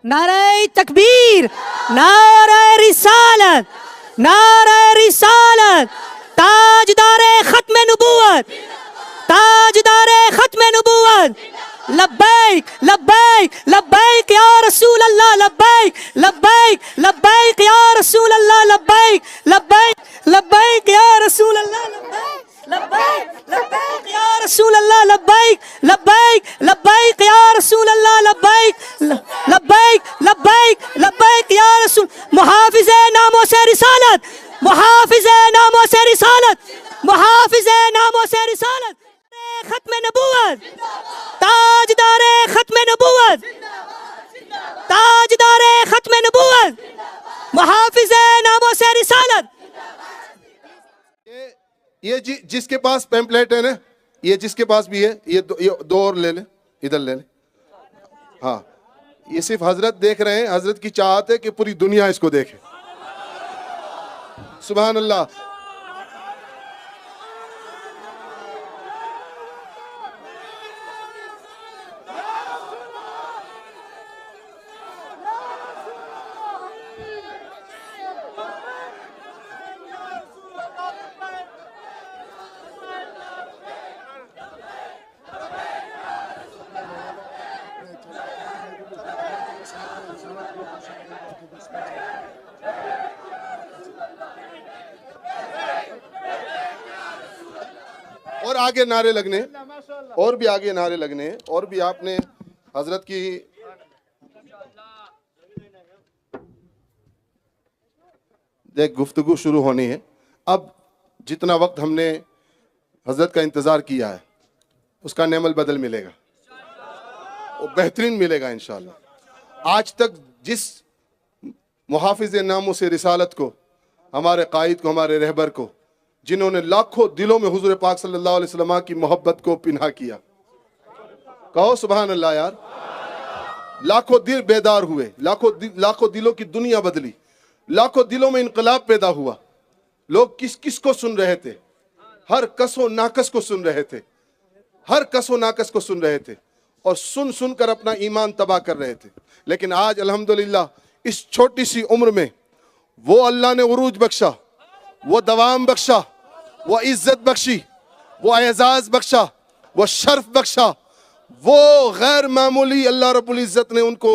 नारे तकबीर, नारे रिसालत, नारे रिसालत, ताजदारे खत्म नबूवत, ताजदारे खत्म नबूवत। लब्बैक लब्बैक लब्बैक या रसूल अल्लाह, लब्बैक लब्बैक लब्बैक या रसूल अल्लाह, लब्बैक लब्बैक लब्बैक या रसूल अल्लाह, लब्बैक लब्बैक या रसूल अल्लाह, लब्बैक लब्बैक लब्बैक या रसूल अल्लाह, लब्बैक लब्बैक लब्बैक लब्बैक या रसूल। मुहाफिज़े नामों से रिसालत, मुहाफिज़े नामों से रिसालत, मुहाफिज़े नामों से रिसालत, खत्म नबूवत, ताजदारे खत्म नबूवत, ताजदारे खत्म नबूवत, मुहाफिज़े नामों से रिसालत। ये जिसके पास पैम्पलेट है ना, ये जिसके पास भी है, ये दो और ले ले, इधर ले ले। हाँ, ये सिर्फ हजरत देख रहे हैं, हजरत की चाहत है कि पूरी दुनिया इसको देखे। सुभान अल्लाह। और आगे नारे लगने, और भी आगे नारे लगने, और भी आपने हजरत की देख गुफ्तगू शुरू होनी है। अब जितना वक्त हमने हजरत का इंतजार किया है उसका नेमल बदल मिलेगा, वो बेहतरीन मिलेगा इंशाअल्लाह। आज तक जिस मुहाफिज़ नामों से रिसालत को, हमारे कायद को, हमारे रहबर को, जिन्होंने लाखों दिलों में हुजूर पाक सल्लल्लाहु अलैहि वसल्लम की मोहब्बत को पिन्हा किया, कहो सुभान अल्लाह यार। लाखों दिल बेदार हुए, लाखों दिलों की दुनिया बदली, लाखों दिलों में इनकलाब पैदा हुआ। लोग किस किस को सुन रहे थे? हर कसो नाकस को सुन रहे थे, हर कसो नाकस को सुन रहे थे, और सुन सुन कर अपना ईमान तबाह कर रहे थे। लेकिन आज अल्हम्दुलिल्लाह इस छोटी सी उम्र में वो अल्लाह ने उरूज बख्शा, वो दवाम बख्शा, वो इज्जत बख्शी, वो एजाज बख्शा, वो शर्फ बख्शा, वो गैर मामूली अल्लाह रब्बुल इज्जत ने उनको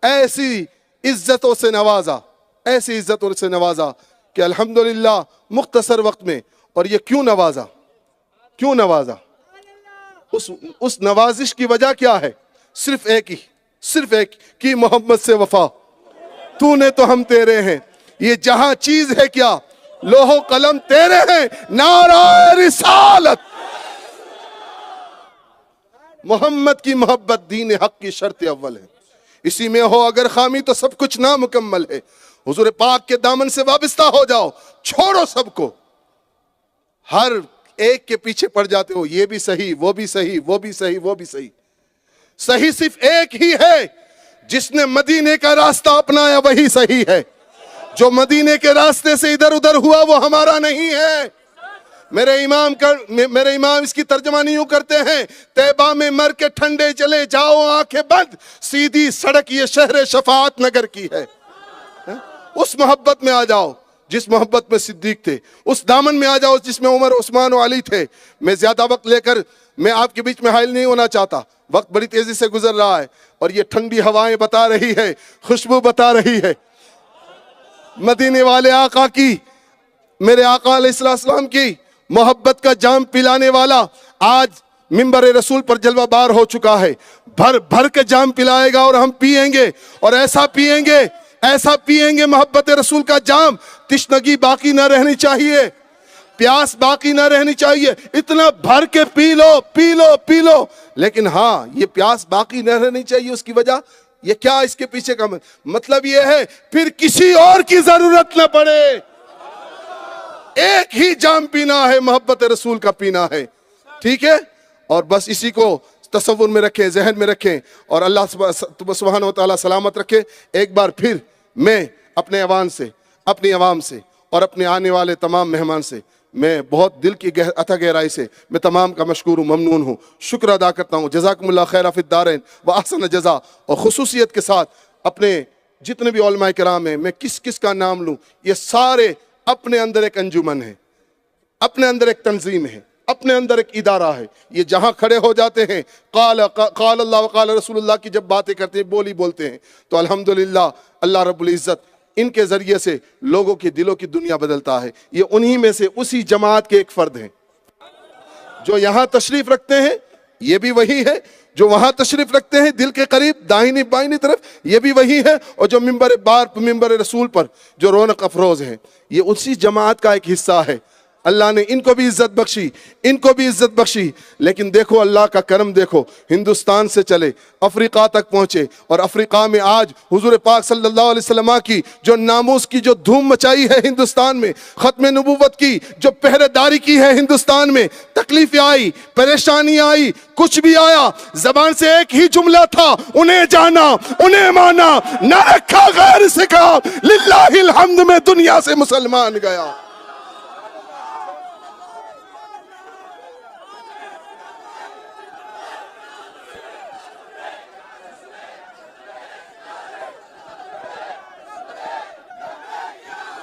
ऐसी इज्जतों से नवाजा, ऐसी इज्जतों से नवाजा कि अल्हम्दुलिल्लाह मुख्तसर वक्त में। और ये क्यों नवाजा, क्यों नवाजा? उस नवाजिश की वजह क्या है? सिर्फ एक ही, सिर्फ एक कि मोहम्मद से वफा, तूने तो हम तेरे हैं। ये जहां चीज है क्या, लोहो कलम तेरे हैं, नारा रिसालत। मोहम्मद की मोहब्बत दीन हक की शर्त अव्वल है, इसी में हो अगर खामी तो सब कुछ नामुकम्मल है। हुजूर पाक के दामन से वाबस्ता हो जाओ, छोड़ो सबको। हर एक के पीछे पड़ जाते हो, ये भी सही, वो भी सही, वो भी सही, वो भी सही। सही सिर्फ एक ही है, जिसने मदीने का रास्ता अपनाया वही सही है। जो मदीने के रास्ते से इधर उधर हुआ वो हमारा नहीं है। मेरे इमाम इसकी तर्जमानी यूं करते हैं, तैबा में मर के ठंडे चले जाओ आंखें बंद, सीधी सड़क ये शहर शफाअत नगर की है। उस मोहब्बत में आ जाओ जिस मोहब्बत में सिद्दीक थे, उस दामन में आ जाओ जिसमें उमर, उस्मान और अली थे। मैं ज्यादा वक्त लेकर मैं आपके बीच में हाइल नहीं होना चाहता, वक्त बड़ी तेजी से गुजर रहा है और ये ठंडी हवाएं बता रही है, खुशबू बता रही है मदीने वाले आका की, मेरे आका अलैहिस्सलाम की मोहब्बत का जाम पिलाने वाला आज मिंबर रसूल पर जलवाबार हो चुका है। भर भर के जाम पिलाएगा और हम पिएंगे, और ऐसा पिएंगे, ऐसा पिएंगे मोहब्बत रसूल का जाम, तिश्नगी बाकी ना रहनी चाहिए, प्यास बाकी ना रहनी चाहिए। इतना भर के P low, P low, P low. लेकिन हाँ, ये प्यास बाकी ना रहनी चाहिए। उसकी वजह ये क्या, इसके पीछे का मतलब ये है फिर किसी और की जरूरत न पड़े। एक ही जाम पीना है, मोहब्बत रसूल का पीना है, ठीक है। और बस इसी को तसव्वुर में रखें, जहन में रखें, और अल्लाह सुब्हानहू व तआला सलामत रखे। एक बार फिर मैं अपने अवान से, अपनी अवाम से और अपने आने वाले तमाम मेहमान से मैं बहुत दिल की अथा गहराई से मैं तमाम का मशकूर हूँ, ममनून हूँ, शुक्र अदा करता हूँ। जज़ाकुमुल्लाह खैरा फिद दारैन व अहसन जज़ा। और खुसूसियत के साथ अपने जितने भी उलमा किराम हैं, मैं किस किस का नाम लूं, ये सारे अपने अंदर एक अंजुमन है, अपने अंदर एक तंजीम है, अपने अंदर एक इदारा है। ये जहां खड़े हो जाते हैं काल अल्लाह व काल रसूलुल्लाह की जब बातें करते हैं, बोलते हैं, तो अल्हम्दुलिल्लाह अल्लाह रब्बुल इज्जत इनके जरिए से लोगों के दिलों की दुनिया बदलता है। ये उन्हीं में से उसी जमात के एक फर्द हैं जो यहां तशरीफ रखते हैं, ये भी वही है जो वहां तशरीफ रखते हैं दिल के करीब दाहिनी बाइनी तरफ, ये भी वही है, और जो मिंबर रसूल पर जो रौनक अफरोज है, ये उसी जमात का एक हिस्सा है। अल्लाह ने इनको भी इज्जत बख्शी, इनको भी इज्जत बख्शी। लेकिन देखो अल्लाह का करम देखो, हिंदुस्तान से चले अफ्रीका तक पहुंचे, और अफ्रीका में आज हुजूर पाक सल्लल्लाहु अलैहि वसल्लम की जो नामूस की जो धूम मचाई है हिंदुस्तान में, खत्म नबूवत की जो पहरेदारी की है हिंदुस्तान में, तकलीफें आई, परेशानी आई, कुछ भी आया, जबान से एक ही जुमला था, उन्हें जाना, उन्हें माना, न रखा गैर से कहा, लिल्लाहिल हम्द में दुनिया से मुसलमान गया।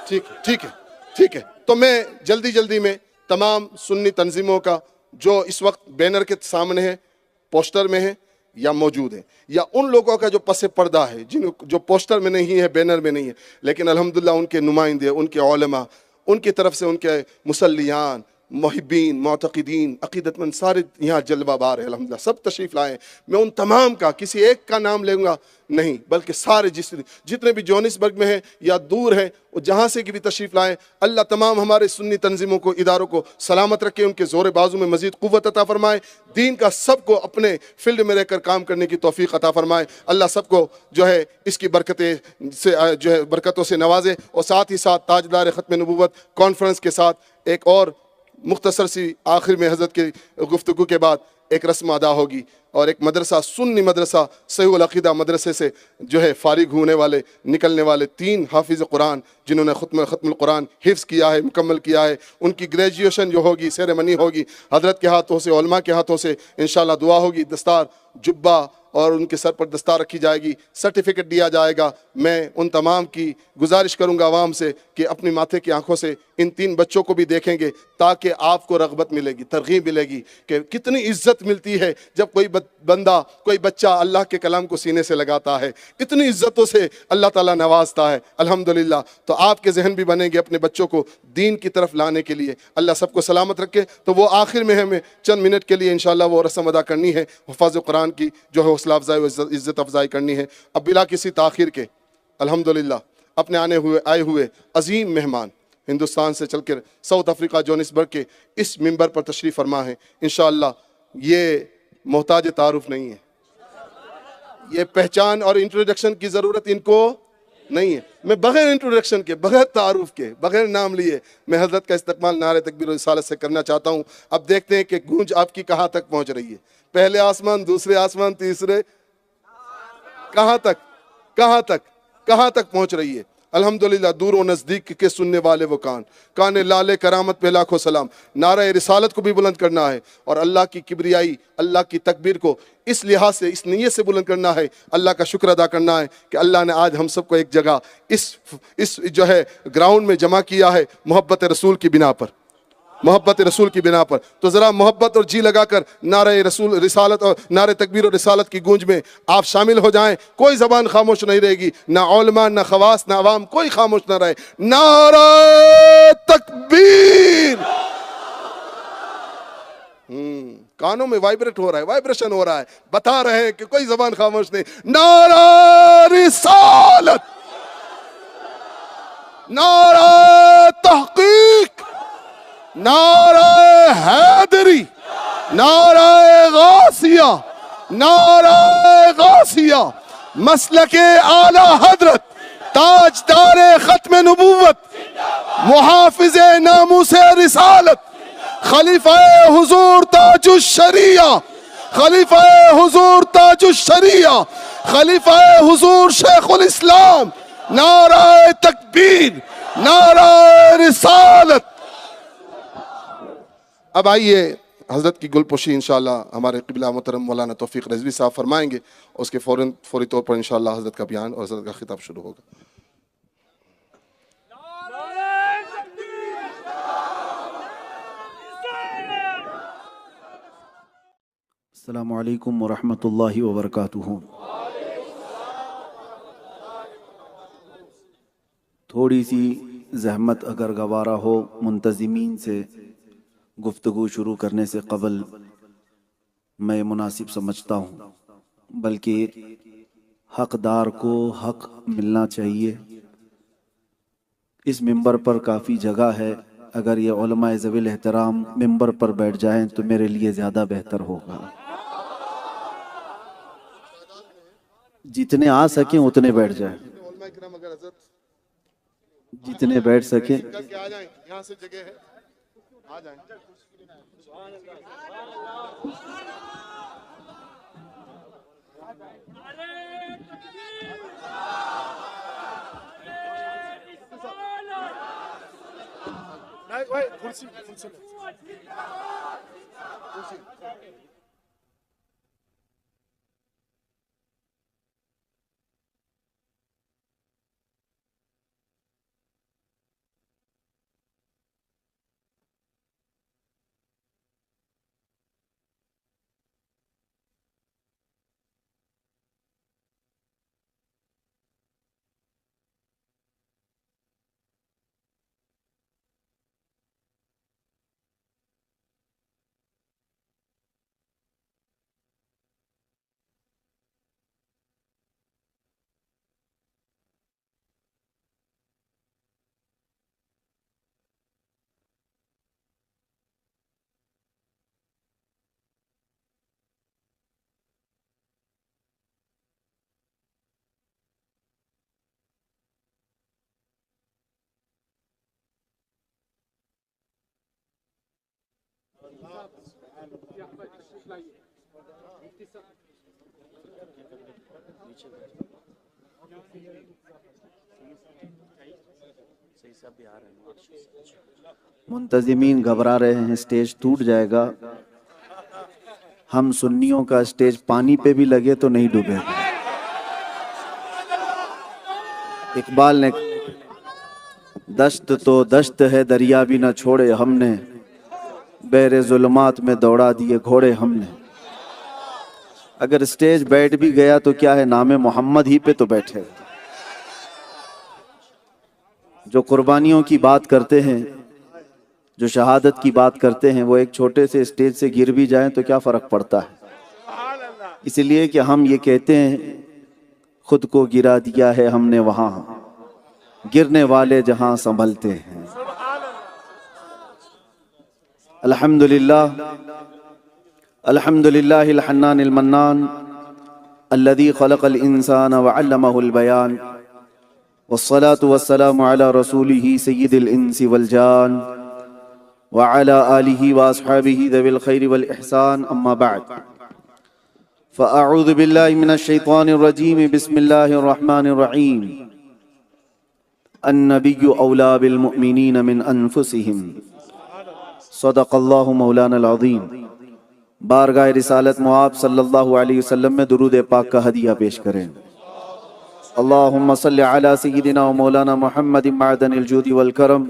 ठीक है। तो मैं जल्दी में तमाम सुन्नी तंजीमों का जो इस वक्त बैनर के सामने है, पोस्टर में है या मौजूद है, या उन लोगों का जो पसे पर्दा है, जिन जो पोस्टर में नहीं है, बैनर में नहीं है, लेकिन अल्हम्दुलिल्लाह उनके नुमाइंदे, उनके उलमा, उनकी तरफ से उनके मुसल्लियान, मुहिब्बीन, मुअतक़िदीन, अक़ीदतमंद सारे यहाँ जलवाबार है अल्हम्दुलिल्लाह, सब तशरीफ़ लाए। मैं उन तमाम का किसी एक का नाम लूँगा नहीं, बल्कि सारे जितने भी जोहानिसबर्ग में हैं या दूर हैं, जहाँ से भी तशरीफ़ लाएँ, अल्लाह तमाम हमारे सुन्नी तंजीमों को, इदारों को सलामत रखे, उनके ज़ोर बाजू में मज़ीद क़ुव्वत अता फ़रमाए, दीन का सबको अपने फील्ड में रहकर काम करने की तौफ़ीक़ अता फ़रमाए। अल्लाह सबको जो है इसकी बरकतें से जो है बरकतों से नवाजे, और साथ ही साथ ताजदार ख़त्म नबूवत कॉन्फ्रेंस के साथ एक और मुख्तसर सी आखिर में हज़रत के गुफ्तगू के बाद एक रस्म अदा होगी, और एक मदरसा, सुन्नी मदरसा सहीहुल अक़ीदा मदरसे से जो है फ़ारिग होने वाले, निकलने वाले 3 हाफिज़ कुरान जिन्होंने ख़त्मुल कुरान हिफ्ज़ किया है, मुकम्मल किया है, उनकी ग्रेजुएशन जो होगी, सेरेमनी होगी हज़रत के हाथों से, उलमा के हाथों से इंशाअल्लाह दुआ होगी, दस्तार, जुब्बा और उनके सर पर दस्तार रखी जाएगी, सर्टिफिकेट दिया जाएगा। मैं उन तमाम की गुजारिश करूंगा आवाम से कि अपनी माथे की आंखों से इन 3 बच्चों को भी देखेंगे, ताकि आपको रग़बत मिलेगी, तरग़ीब मिलेगी कि कितनी इज्जत मिलती है जब कोई बंदा, कोई बच्चा अल्लाह के कलाम को सीने से लगाता है, इतनी इज्जतों से अल्लाह ताला नवाजता है अल्हम्दुलिल्लाह। तो आपके जहन भी बनेंगे अपने बच्चों को दीन की तरफ लाने के लिए। अल्लाह सबको सलामत रखे। तो वो आखिर में हमें चंद मिनट के लिए इंशाअल्लाह वो रस्म अदा करनी है, हुफ़ाज़ कुरान की जो है हौसला अफजाई व इज़्ज़त अफजाई करनी है। अब बिला किसी ताख़ीर के अल्हम्दुलिल्लाह अपने आए हुए अजीम मेहमान हिंदुस्तान से चलकर साउथ अफ्रीका जोहानिसबर्ग के इस मिंबर पर तशरीफ़ फरमा है। इंशाअल्लाह ये मोहताज तारुफ नहीं है, ये पहचान और इंट्रोडक्शन की ज़रूरत इनको नहीं है। मैं बग़ैर इंट्रोडक्शन के, बग़ैर तारुफ के, बग़ैर नाम लिए मैं हज़रत का इस्तक़बाल नारे तकबीर रिसालत से करना चाहता हूँ। अब देखते हैं कि गूंज आपकी कहाँ तक पहुँच रही है। पहले आसमान, दूसरे आसमान, तीसरे, कहाँ तक पहुँच रही है। अल्हम्दुलिल्लाह दूर व नज़दीक के सुनने वाले वो कान लाले करामत पे लाखों सलाम। नारा रिसालत को भी बुलंद करना है, और अल्लाह की किबरियाई, अल्लाह की तकबीर को इस लिहाज से, इस नीयत से बुलंद करना है, अल्लाह का शुक्र अदा करना है कि अल्लाह ने आज हम सबको एक जगह इस जो है ग्राउंड में जमा किया है, मोहब्बत रसूल की बिना पर, मोहब्बत रसूल की बिना पर। तो ज़रा मोहब्बत और जी लगाकर नारे रसूल रिसालत और नारे तकबीर और रिसालत की गूंज में आप शामिल हो जाएं। कोई ज़बान खामोश नहीं रहेगी, ना उलमा, ना खवास, ना अवाम, कोई खामोश ना रहे। नारे तकबीर। कानों में वाइब्रेट हो रहा है, वाइब्रेशन हो रहा है, बता रहे हैं कि कोई ज़बान खामोश नहीं। नारा रिसालत, नारा तहकीक, नारा हैदरी, नारा गासिया, नारा गासिया, मसलके आला हजरत ताजदार खत्म नबूवत, मुहाफिज़े नामूसे रिसालत, खलीफा हुजूर ताजुश शरिया, खलीफा हुजूर ताजुश शरिया, खलीफा हुजूर शेखुल इस्लाम। नारा तकबीर, नारा रिसालत। अब आइए हज़रत की गुलपोशी इंशाअल्लाह हमारे क़िबला मोहतरम मौलाना तौफ़ीक़ रिज़वी साहब फरमाएंगे। उसके फौरी तौर पर इंशाअल्लाह हज़रत का बयान और हज़रत का खिताब शुरू होगा। अस्सलामु अलैकुम वरहमतुल्लाहि वबरकातुहू। थोड़ी सी ज़हमत अगर गवारा हो मुंतज़िमीन से गुफ्तगू शुरू करने से क़बल मैं मुनासिब समझता हूँ, बल्कि हक़दार को हक़ मिलना चाहिए। इस मिंबर पर काफ़ी जगह है, अगर ये उलमाए ज़वील एहतराम मिंबर पर बैठ जाएं तो मेरे लिए ज़्यादा बेहतर होगा। जितने आ सकें उतने बैठ जाएं, जितने बैठ सकें। यहाँ से जगह है, आ जाएं। कुर्सी मुंतज़िमीन घबरा रहे हैं, स्टेज टूट जाएगा। हम सुन्नियों का स्टेज पानी पे भी लगे तो नहीं डूबेगा। इकबाल ने दश्त तो दश्त है दरिया भी न छोड़े हमने, बहरे जुल्मात में दौड़ा दिए घोड़े हमने। अगर स्टेज बैठ भी गया तो क्या है, नामे मोहम्मद ही पे तो बैठे। जो कुर्बानियों की बात करते हैं, जो शहादत की बात करते हैं, वो एक छोटे से स्टेज से गिर भी जाएं तो क्या फ़र्क पड़ता है। इसलिए कि हम ये कहते हैं खुद को गिरा दिया है हमने वहाँ, गिरने वाले जहाँ संभलते हैं। अल्हम्दुलिल्लाह अल्हम्दुलिल्लाहिल हन्नानिल मन्नान अल्लज़ी खलक़ल इंसान व अल्लमहुल बयान वस्सलातु वस्सलामु अला रसूलिही सय्यिदिल इंसी वल जान व अला आलिही व अस्हाबिही ज़विल खैरि वल इहसान, अम्मा बअद। फ़अऊज़ु बिल्लाहि मिनश शैतानिर रजीम, बिस्मिल्लाहिर रहमानिर रहीम। अन्नबिय्यु औला बिल मुअमिनीन मिन अनफुसिहिम, सदक़ल्लाहु मौलानल अज़ीम। बारगाह रिसालत मुआब सल्लल्लाहु अलैहि वसल्लम में दुरूद पाक का हदिया पेश करें। अल्लाहुम्मा सल्लि अला सय्यिदिना व मौलाना मुहम्मदिन मअदनिल जूदि वल करम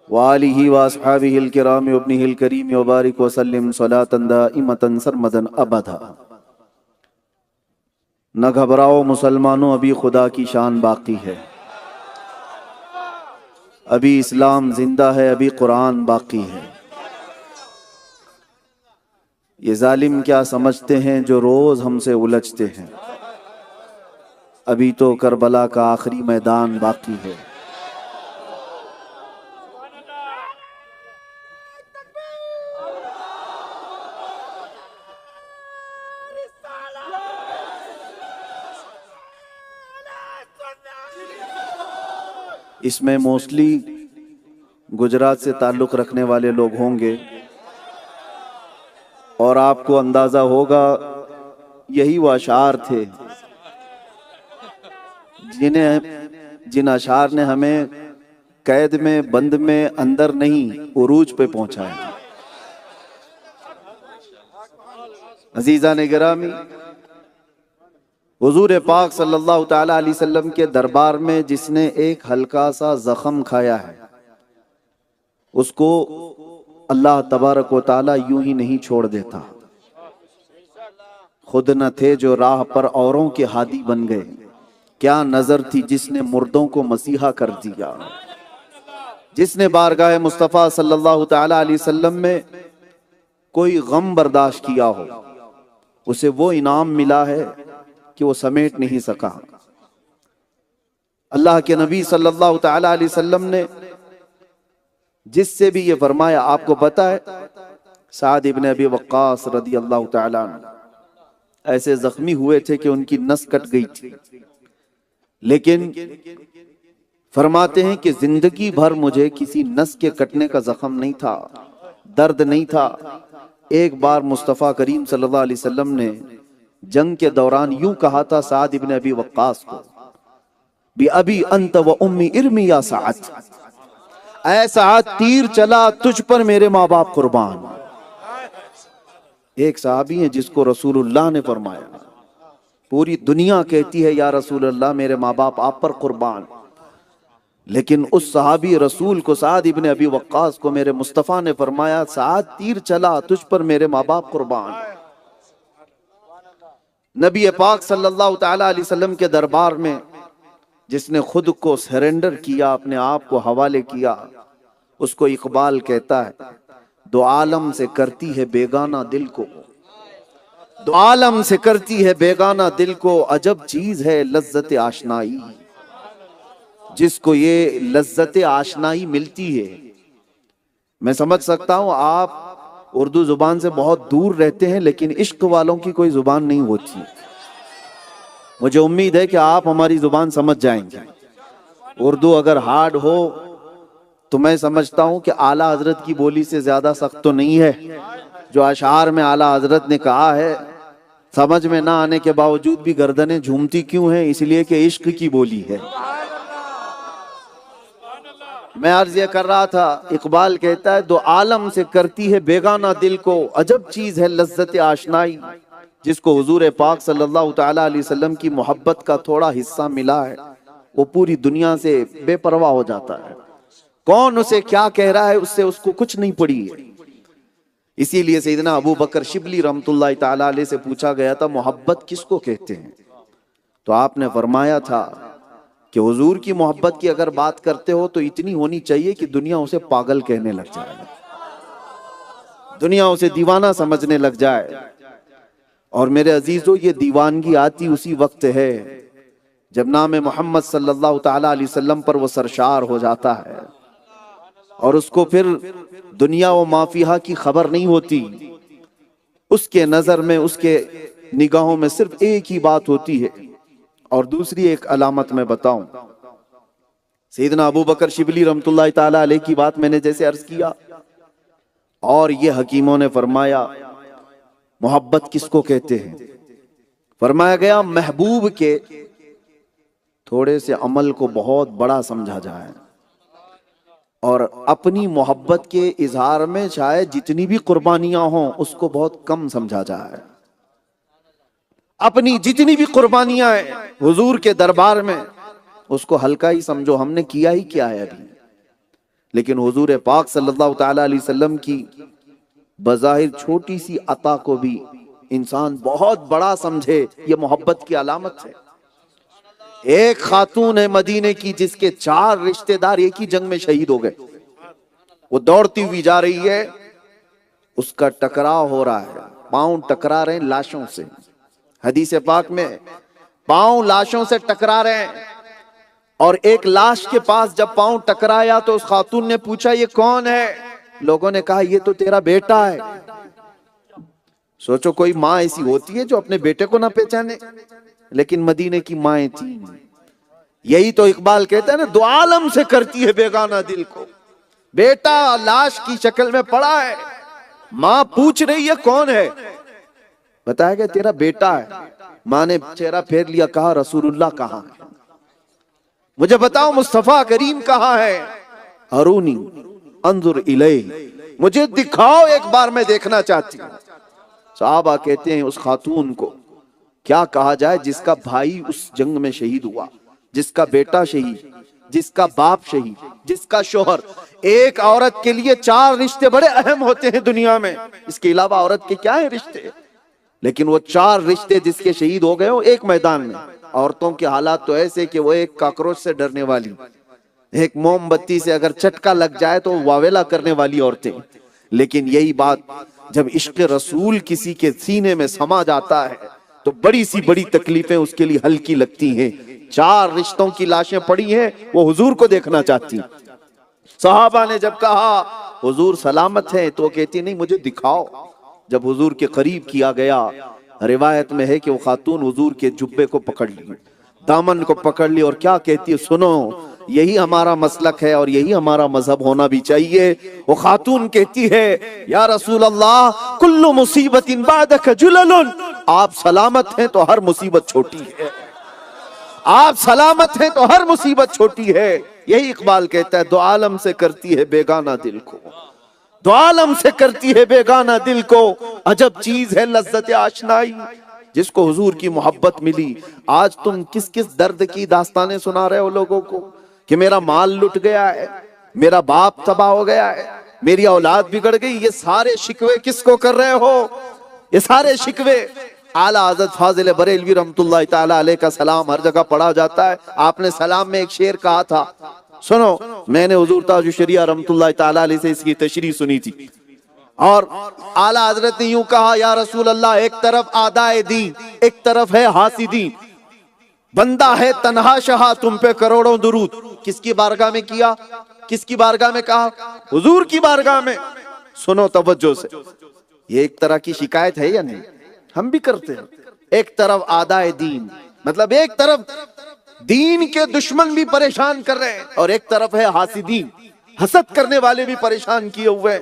व आलिही व अस्हाबिहिल किराम व इब्निहिल करीम व बारिक व सल्लिम सलातन दाइमतन सरमदन अबदा। न घबराओ मुसलमानों, अभी खुदा की शान बाकी है, अभी इस्लाम जिंदा है, अभी कुरान बाकी है। ये जालिम क्या समझते हैं जो रोज हमसे उलझते हैं, अभी तो करबला का आखिरी मैदान बाकी है। इसमें मोस्टली गुजरात से ताल्लुक़ रखने वाले लोग होंगे और आपको अंदाज़ा होगा यही वो अशार थे जिन अशार ने हमें कैद में, बंद में, अंदर नहीं, उरूज पे पहुंचाया। अजीज़ान गिरामी, हुजूर पाक सल्लल्लाहु ताला अलैहि वसल्लम के दरबार में जिसने एक हल्का सा जख्म खाया है, उसको अल्लाह तबारक व ताला यूं ही नहीं छोड़ देता। खुद न थे जो राह पर औरों के हादी बन गए, क्या नजर थी जिसने मुर्दों को मसीहा कर दिया। जिसने बारगाह मुस्तफ़ा सल्लल्लाहु ताला अलैहि वसल्लम में कोई गम बर्दाश्त किया हो, उसे वो इनाम मिला है कि वो समेट नहीं सका। अल्लाह के नबी सल्लल्लाहु ताला अलैहि वसल्लम ने जिससे भी ये फरमाया, आपको पता है साद इब्न अबी वक्कास रदी अल्लाह ताला अन्हु ऐसे जख्मी हुए थे कि उनकी नस कट गई थी, लेकिन फरमाते हैं कि जिंदगी भर मुझे किसी नस के कटने का जख्म नहीं था, दर्द नहीं था। एक बार मुस्तफ़ा करीम सल्लल्लाहु अलैहि वसल्लम ने जंग के दौरान यूं कहा था साद इब्न अबी वक्कास को, बी अबी अंत व उम्मी इर्मी या साद, ऐ साद तीर चला तुझ पर मेरे माँ बाप कुर्बान। एक सहाबी है जिसको रसूलुल्लाह ने फरमाया, पूरी दुनिया कहती है या रसूलुल्लाह मेरे माँ बाप आप पर कुर्बान, लेकिन उस सहाबी रसूल को साद इब्न अबी वक्कास को मेरे मुस्तफ़ा ने फरमाया, साद तीर चला तुझ पर मेरे माँ बाप कुर्बान। नबी पाक सल्लल्लाहु ताला अलैहि वसल्लम के दरबार में जिसने खुद को सरेंडर किया, अपने आप को हवाले किया, उसको इकबाल कहता है, दो आलम से करती है बेगाना दिल को, दो आलम से करती है बेगाना दिल को, अजब चीज है लज्जत आशनाई। जिसको ये लज्जत आशनाई मिलती है, मैं समझ सकता हूं आप उर्दू जुबान से बहुत दूर रहते हैं, लेकिन इश्क वालों की कोई जुबान नहीं होती। मुझे उम्मीद है कि आप हमारी जुबान समझ जाएंगे। उर्दू अगर हार्ड हो तो मैं समझता हूं कि आला हजरत की बोली से ज्यादा सख्त तो नहीं है। जो अशार में आला हजरत ने कहा है, समझ में ना आने के बावजूद भी गर्दनें झूमती क्यों हैं? इसलिए कि इश्क की बोली है। मैं अर्ज ये कर रहा था, इकबाल कहता है, दो आलम से करती है बेगाना दिल को, अजब चीज है लज्जत आशनाई। जिसको हुजूर पाक सल्लल्लाहु ताला अलैहि वसल्लम की मोहब्बत का थोड़ा हिस्सा मिला है, वो पूरी दुनिया से बेपरवाह हो जाता है। कौन उसे क्या कह रहा है, उससे उसको कुछ नहीं पड़ी है। इसीलिए सैयदना अबू बकर शिबली रहमतुल्लाह ताला अलैह से पूछा गया था, मोहब्बत किसको कहते हैं? तो आपने फरमाया था कि हुजूर की मोहब्बत की अगर बात करते हो तो इतनी होनी चाहिए कि दुनिया उसे पागल कहने लग जाए, दुनिया उसे दीवाना समझने लग जाए। और मेरे अजीजों, ये दीवानगी आती उसी वक्त है जब नाम मोहम्मद सल्लल्लाहु ताला अलैहि वसल्लम पर वो सरशार हो जाता है और उसको फिर दुनिया व माफिया की खबर नहीं होती। उसके नजर में, उसके निगाहों में सिर्फ एक ही बात होती है। और दूसरी एक अलामत मैं बताऊं, सैयदना अबू बकर शिबली रहमतुल्लाह ताला अलैह की बात मैंने जैसे अर्ज किया, और ये हकीमों ने फरमाया मोहब्बत किसको कहते हैं? फरमाया गया महबूब के थोड़े से अमल को बहुत बड़ा समझा जाए और अपनी मोहब्बत के इजहार में शायद जितनी भी कुर्बानियां हों उसको बहुत कम समझा जाए। अपनी जितनी भी कुर्बानियां हैं हुजूर के दरबार में, उसको हल्का ही समझो, हमने किया ही क्या है अभी। लेकिन हुजूर पाक सल्लल्लाहु ताला अलैहि वसल्लम की बज़ाहिर छोटी सी अता को भी इंसान बहुत बड़ा समझे, ये मोहब्बत की अलामत है। एक खातून है मदीने की जिसके 4 रिश्तेदार एक ही जंग में शहीद हो गए। वो दौड़ती हुई जा रही है, उसका टकराव हो रहा है, पांव टकरा रहे हैं लाशों से। हदीस पाक में पांव लाशों से टकरा रहे हैं, और एक लाश के पास जब पांव टकराया तो उस खातून ने पूछा, ये कौन है? लोगों ने कहा, ये तो तेरा बेटा है। सोचो, कोई माँ ऐसी होती है जो अपने बेटे को ना पहचाने, लेकिन मदीने की माएं थी। यही तो इकबाल कहता है ना, दो आलम से करती है बेगाना दिल को। बेटा लाश की शक्ल में पड़ा है, माँ पूछ रही है कौन है? बताया गया तेरा बेटा है। माँ ने चेहरा फेर लिया, कहा रसूलुल्लाह कहाँ है? मुझे बताओ मुस्तफा करीम कहाँ है? अरूनी अंजुर इलैहि, मुझे दिखाओ एक बार, मैं देखना चाहती हूँ। सहाबा कहते हैं उस खातून को क्या कहा जाए जिसका भाई उस जंग में शहीद हुआ, जिसका बेटा शहीद, जिसका बाप शहीद, जिसका शोहर। एक औरत के लिए 4 रिश्ते बड़े अहम होते हैं दुनिया में, इसके अलावा औरत के क्या है रिश्ते, लेकिन वो 4 रिश्ते जिसके शहीद हो गए हो एक मैदान में। औरतों के हालात तो ऐसे कि वो एक काकरोच से डरने वाली, एक मोमबत्ती से अगर चटका लग जाए तो वावेला करने वाली औरतें। लेकिन यही बात जब इश्क रसूल किसी के सीने में समा जाता है तो बड़ी सी बड़ी तकलीफें उसके लिए हल्की लगती हैं। 4 रिश्तों की लाशें पड़ी हैं, वो हुजूर को देखना चाहती। सहाबा ने जब कहा हुजूर सलामत हैं तो कहती नहीं मुझे दिखाओ। जब हुजूर के करीब किया गया, रिवायत में है कि वो खातून हुजूर के जुब्बे को पकड़ ली, दामन को पकड़ ली और क्या कहती है, सुनो यही हमारा मसलक है और यही हमारा मजहब होना भी चाहिए। वो खातून कहती है या रसूल अल्लाह कुल्लु मुसीबतिन बादक जुललुन, आप सलामत हैं तो हर मुसीबत छोटी है, आप सलामत हैं तो हर मुसीबत छोटी है। यही इकबाल कहता है दो आलम से करती है बेगाना दिल को, दो आलम से करती है बेगाना दिल को, अजब चीज है लज्जत आशनाई। जिसको हुजूर की मोहब्बत मिली, आज तुम किस किस दर्द की दास्तानें सुना रहे हो लोगों को कि मेरा माल लुट गया है, मेरा बाप तबाह हो गया है, मेरी औलाद बिगड़ गई। ये सारे शिकवे किसको कर रहे हो, ये सारे शिकवे। आला हज़रत फाजिल बरेलवी रहमतुल्लाह ताला अलैह का सलाम हर जगह पढ़ा जाता है। आपने सलाम में एक शेर कहा था, सुनो, मैंने हुजूर ताजुश शरिया रहमतुल्लाह ताला अलैह से इसकी तशरीह सुनी थी और आला हजरत ने यूं कहा या रसूल अल्लाह एक तरफ आदाए दीन, एक तरफ है हासिदीन, बंदा है तन्हा शहा तुम पे करोड़ों दुरूद। किसकी बारगाह में किया, किसकी बारगाह में कहा, हुजूर की बारगाह में। सुनो तवज्जो से, ये एक तरह की शिकायत है या नहीं, हम भी करते हैं। एक तरफ आदाए दीन मतलब एक तरफ दीन के दुश्मन भी परेशान कर रहे हैं और एक तरफ है हासिदीन, हसद करने वाले भी परेशान किए हुए।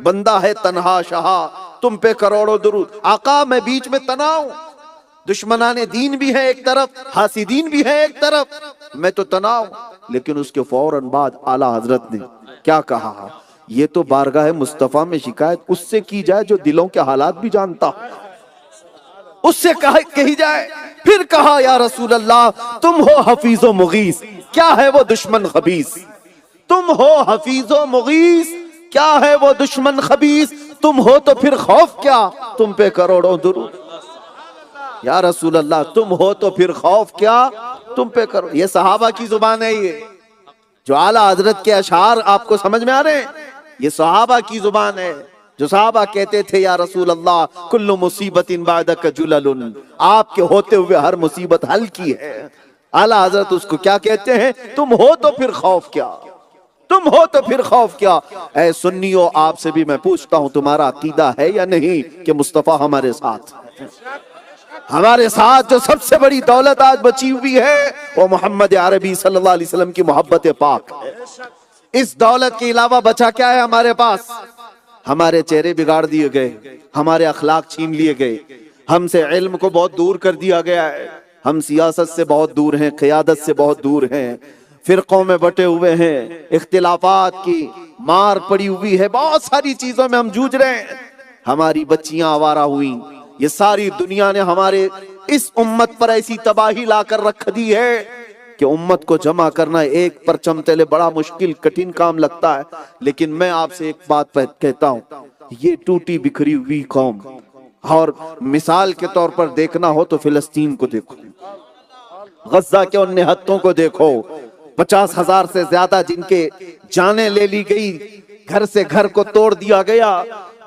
बंदा है तन्हा शहा तुम पे करोड़ों दुरूद। आका मैं बीच में तनाव, दुश्मनाने दीन भी है एक तरफ, हासिदीन भी है एक तरफ, मैं तो तनाव। लेकिन उसके फौरन बाद आला हजरत ने क्या कहा, ये तो बारगाह मुस्तफा में शिकायत उससे की जाए जो दिलों के हालात भी जानता हो, उससे कही जाए। फिर कहा या रसूल अल्लाह तुम हो हफीजो मुगीस, क्या है वो दुश्मन खबीस, तुम हो हफीजो मुगीस, क्या है वो दुश्मन खबीस, तुम हो तो फिर खौफ क्या तुम पे करोड़ों दुरूद। या रसूल अल्लाह तुम हो तो फिर खौफ क्या तुम पे करो। ये सहाबा की जुबान है, ये जो आला हजरत के अशार आपको समझ में आ रहे हैं, ये सहाबा की जुबान है। जो सहाबा कहते थे या रसूल अल्लाह कुल्लु मुसीबतिन बादक जुललुन, आपके होते हुए हर मुसीबत हल्की है। आला हजरत उसको क्या कहते हैं, तुम हो तो फिर खौफ क्या, तुम हो तो फिर खौफ क्या। ऐ सुन्नियों आपसे भी मैं पूछता हूं तुम्हारा अकीदा है या नहीं कि मुस्तफा हमारे साथ है। हमारे साथ जो सबसे बड़ी दौलत आज बची हुई है वो मोहम्मद अरबी सल्लल्लाहु अलैहि वसल्लम की मोहब्बत पाक है। इस दौलत के अलावा बचा क्या है हमारे पास? हमारे चेहरे बिगाड़ दिए गए, हमारे अखलाक छीन लिए गए, हमसे इल्म को बहुत दूर कर दिया गया है, हम सियासत से बहुत दूर हैं, क़ियादत से बहुत दूर हैं, फिरकों में बटे हुए हैं, इख्तिलाफात की मार पड़ी हुई है, बहुत सारी चीजों में हम जूझ रहे हैं। हमारी बच्चियां आवारा हुई, ये सारी दुनिया ने हमारे इस उम्मत पर ऐसी तबाही लाकर रख दी है कि उम्मत को जमा करना एक परचम तले बड़ा मुश्किल कठिन काम लगता है। लेकिन मैं आपसे एक बात कहता हूं, ये टूटी बिखरी हुई कौम, और मिसाल के तौर पर देखना हो तो फिलिस्तीन को देखो, गजा के उन निहत्तों को देखो, 50,000 से ज्यादा जिनके जानें ले ली गई, घर से घर को तोड़ दिया गया,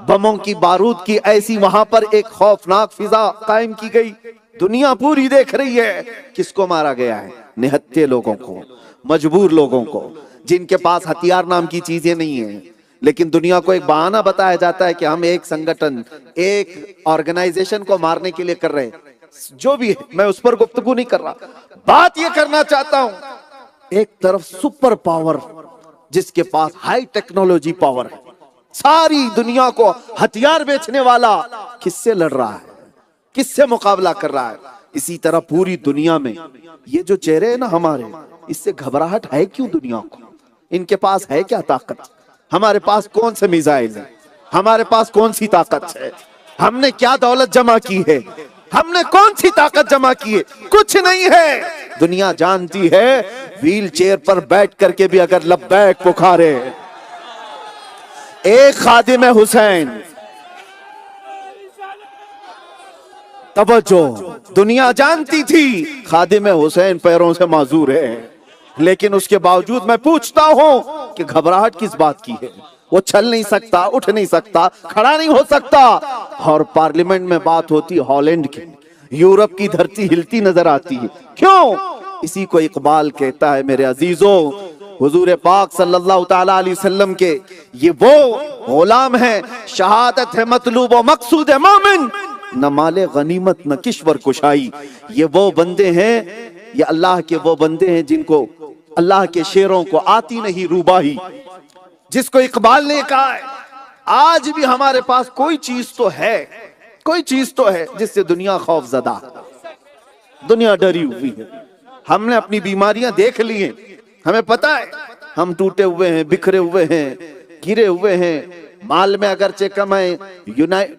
बमों की बारूद की ऐसी वहां पर एक खौफनाक फिजा कायम की गई। दुनिया पूरी देख रही है किसको मारा गया है, निहत्थे लोगों को, मजबूर लोगों को, जिनके पास हथियार नाम की चीजें नहीं है। लेकिन दुनिया को एक बहाना बताया जाता है कि हम एक संगठन, एक ऑर्गेनाइजेशन को मारने के लिए कर रहे हैं। जो भी है, मैं उस पर गुफ्तगू नहीं कर रहा, बात ये करना चाहता हूं, एक तरफ सुपर पावर जिसके पास हाई टेक्नोलॉजी पावर है, सारी दुनिया को हथियार बेचने वाला किससे लड़ रहा है, किससे मुकाबला कर रहा है। इसी तरह पूरी दुनिया में ये जो चेहरे हैं ना हमारे, इससे घबराहट है क्यों दुनिया को? इनके पास है क्या ताकत? हमारे पास कौन से मिसाइल है, हमारे पास कौन सी ताकत है, हमने क्या दौलत जमा की है, हमने कौन सी ताकत जमा की है? कुछ नहीं है। दुनिया जानती है व्हील चेयर पर बैठ करके भी अगर लब्बैक पुकारे एक खादिम हुसैन, तवज्जो, दुनिया जानती थी खादिम हुसैन पैरों से माजूर है, लेकिन उसके बावजूद मैं पूछता हूं कि घबराहट किस बात की है? वो चल नहीं सकता, उठ नहीं सकता, खड़ा नहीं हो सकता। और पार्लियामेंट में बात होती हॉलैंड की, यूरोप की धरती हिलती नजर आती है। क्यों? इसी को इकबाल कहता है मेरे अजीजों। हुजूर पाक सल्लल्लाहु ताला अलैहि वसल्लम के ये वो गुलाम है, शहादत है मतलूब व मकसूद है मोमिन, न माले गनीमत न किश्वर कुशाई। ये वो बंदे हैं, ये अल्लाह के वो बंदे हैं जिनको अल्लाह के शेरों को आती नहीं रूबाही, जिसको इकबाल ने कहा है आज भी हमारे पास कोई चीज तो है, कोई चीज तो है जिससे दुनिया खौफजदा, दुनिया डरी हुई है। हमने अपनी बीमारियां देख ली हैं, हमें पता है हम टूटे हुए हैं, बिखरे हुए हैं, गिरे हुए हैं। माल में अगरचे कम है, यूनाइट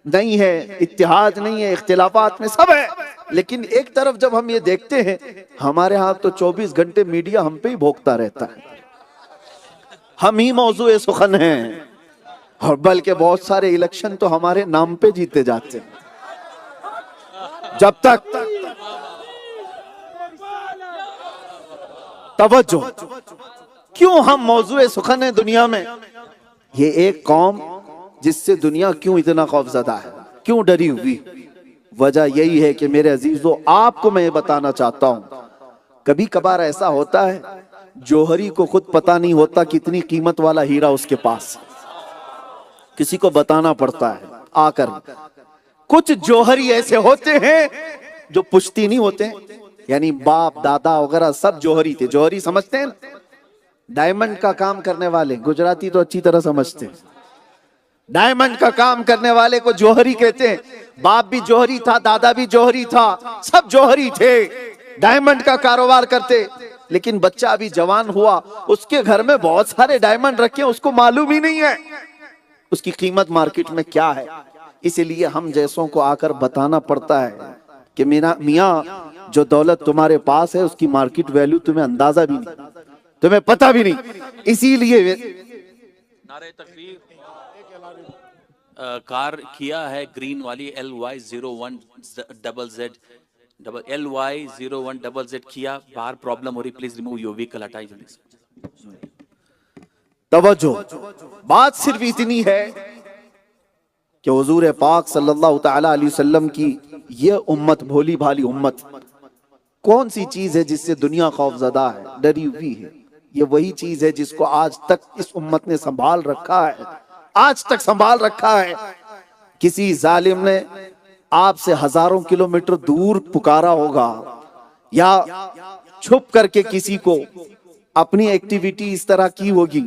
नहीं है, इत्तेहाद नहीं है, इख्तिलाफात में सब है, लेकिन एक तरफ जब हम ये देखते हैं हमारे यहाँ तो 24 घंटे मीडिया हम पे ही भोंकता रहता है, हम ही मौजूए सुखन हैं, और बल्कि बहुत सारे इलेक्शन तो हमारे नाम पे जीते जाते हैं। जब तक तवज्जो, क्यों हम मौजूए सुखन है दुनिया में? ये एक कौम जिससे दुनिया क्यों इतना खौफजदा है, क्यों डरी हुई? वजह यही है कि मेरे अजीजों, आपको मैं ये बताना चाहता हूं, कभी कभार ऐसा होता है जौहरी को खुद पता नहीं होता कितनी कीमत वाला हीरा उसके पास, किसी को बताना पड़ता है आकर। कुछ जौहरी ऐसे होते हैं जो पुश्ती नहीं होते, यानी बाप दादा वगैरह सब जौहरी थे। जौहरी समझते हैं ना, डायमंड का काम करने वाले, गुजराती तो अच्छी तरह समझते हैं, डायमंड का काम करने वाले को जौहरी कहते हैं। बाप भी जौहरी था, दादा भी जौहरी था, सब जौहरी थे, डायमंड का कारोबार करते। लेकिन बच्चा अभी जवान हुआ, उसके घर में बहुत सारे डायमंड रखे, उसको मालूम ही नहीं है उसकी कीमत मार्केट में क्या है। इसीलिए हम जैसों को आकर बताना पड़ता है कि मेरा मियाँ, जो दौलत तुम्हारे पास है उसकी मार्केट वैल्यू तुम्हें अंदाजा भी नहीं, तुम्हें पता भी नहीं। इसीलिए नारे तकबीर। कार किया है ग्रीन वाली LY01ZZ LY01ZZ किया, बाहर प्रॉब्लम हो रही, प्लीज रिमूव योर व्हीकल, हटाई जल्दी से। तवज्जो, बात सिर्फ इतनी है कि हुजूर पाक सल्लल्लाहु ताला अलैहि वसल्लम की ये उम्मत, भोली भाली उम्मत, कौन सी चीज है जिससे दुनिया खौफजदा है, डरी हुई है? ये वही चीज है जिसको आज तक इस उम्मत ने संभाल रखा है, आज तक संभाल रखा है। किसी जालिम ने आपसे हजारों किलोमीटर दूर पुकारा होगा, या छुप करके किसी को अपनी एक्टिविटी इस तरह की होगी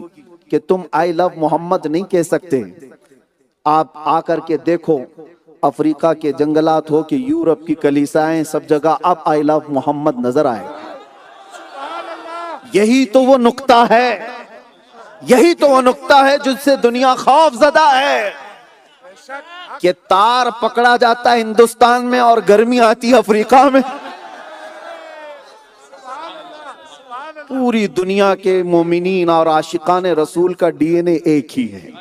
कि तुम आई लव मोहम्मद नहीं कह सकते। आप आकर के देखो, अफ्रीका के जंगलात हो कि यूरोप की कलीसियाएं, सब जगह अब आई लव मोहम्मद नजर आए। यही तो वो नुक्ता है, यही तो वो नुक्ता है जिससे दुनिया खौफजदा है कि तार पकड़ा जाता है हिंदुस्तान में और गर्मी आती है अफ्रीका में। पूरी दुनिया के मोमिनीन और आशिकान रसूल का डीएनए एक ही है,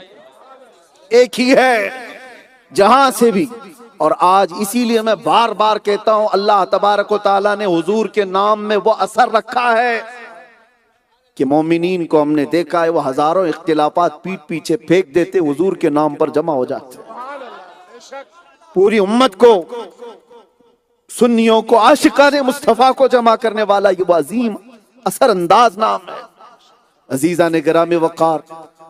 एक ही है जहां से भी। और आज इसीलिए मैं बार बार कहता हूं, अल्लाह तबारक व तआला ने हुजूर के नाम में वो असर रखा है कि मोमिनीन को हमने देखा है वो हजारों इख्तिलाफात पीठ पीछे फेंक देते, हुजूर के नाम पर जमा हो जाते। पूरी उम्मत को, सुन्नियों को, आशिकाने मुस्तफा को जमा करने वाला ये वो अजीम असर अंदाज नाम है। अजीजा ने गिरामे वकार,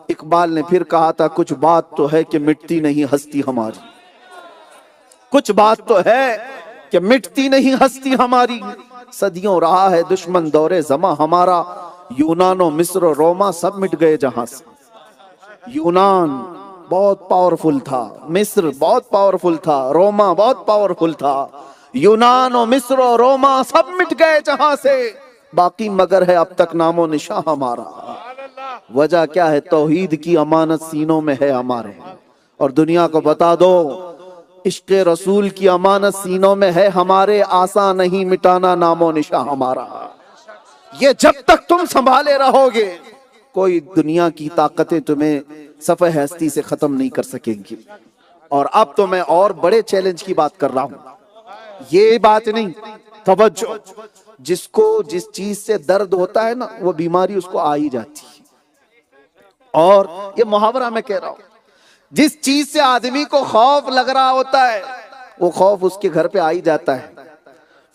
इकबाल ने फिर कहा था, कुछ बात तो है कि मिटती नहीं हस्ती हमारी, कुछ बात तो है कि मिटती नहीं हस्ती हमारी। सदियों रहा है दुश्मन दौरे जमा हमारा, यूनान और मिस्र और रोमा सब मिट गए जहां से। यूनान बहुत पावरफुल था, मिस्र बहुत पावरफुल था, रोमा बहुत पावरफुल था। यूनान और मिस्र और रोमा सब मिट गए जहां से, बाकी मगर है अब तक नामो निशा हमारा। वजह क्या है? तौहीद की अमानत सीनों में है हमारे। और दुनिया को बता दो इश्क़ रसूल की अमानत सीनों में है हमारे, आसान नहीं मिटाना नामो निशा हमारा। ये जब तक तुम संभाले रहोगे कोई दुनिया की ताकतें तुम्हें सफ़े हस्ती से खत्म नहीं कर सकेंगी। और अब तो मैं और बड़े चैलेंज की बात कर रहा हूं, ये बात नहीं, तवज्जो, जिसको जिस चीज से दर्द होता है ना वो बीमारी उसको आ ही जाती है। और ये मुहावरा मैं कह रहा हूं, जिस चीज से आदमी को खौफ लग रहा होता है वो खौफ उसके घर पे आ ही जाता है।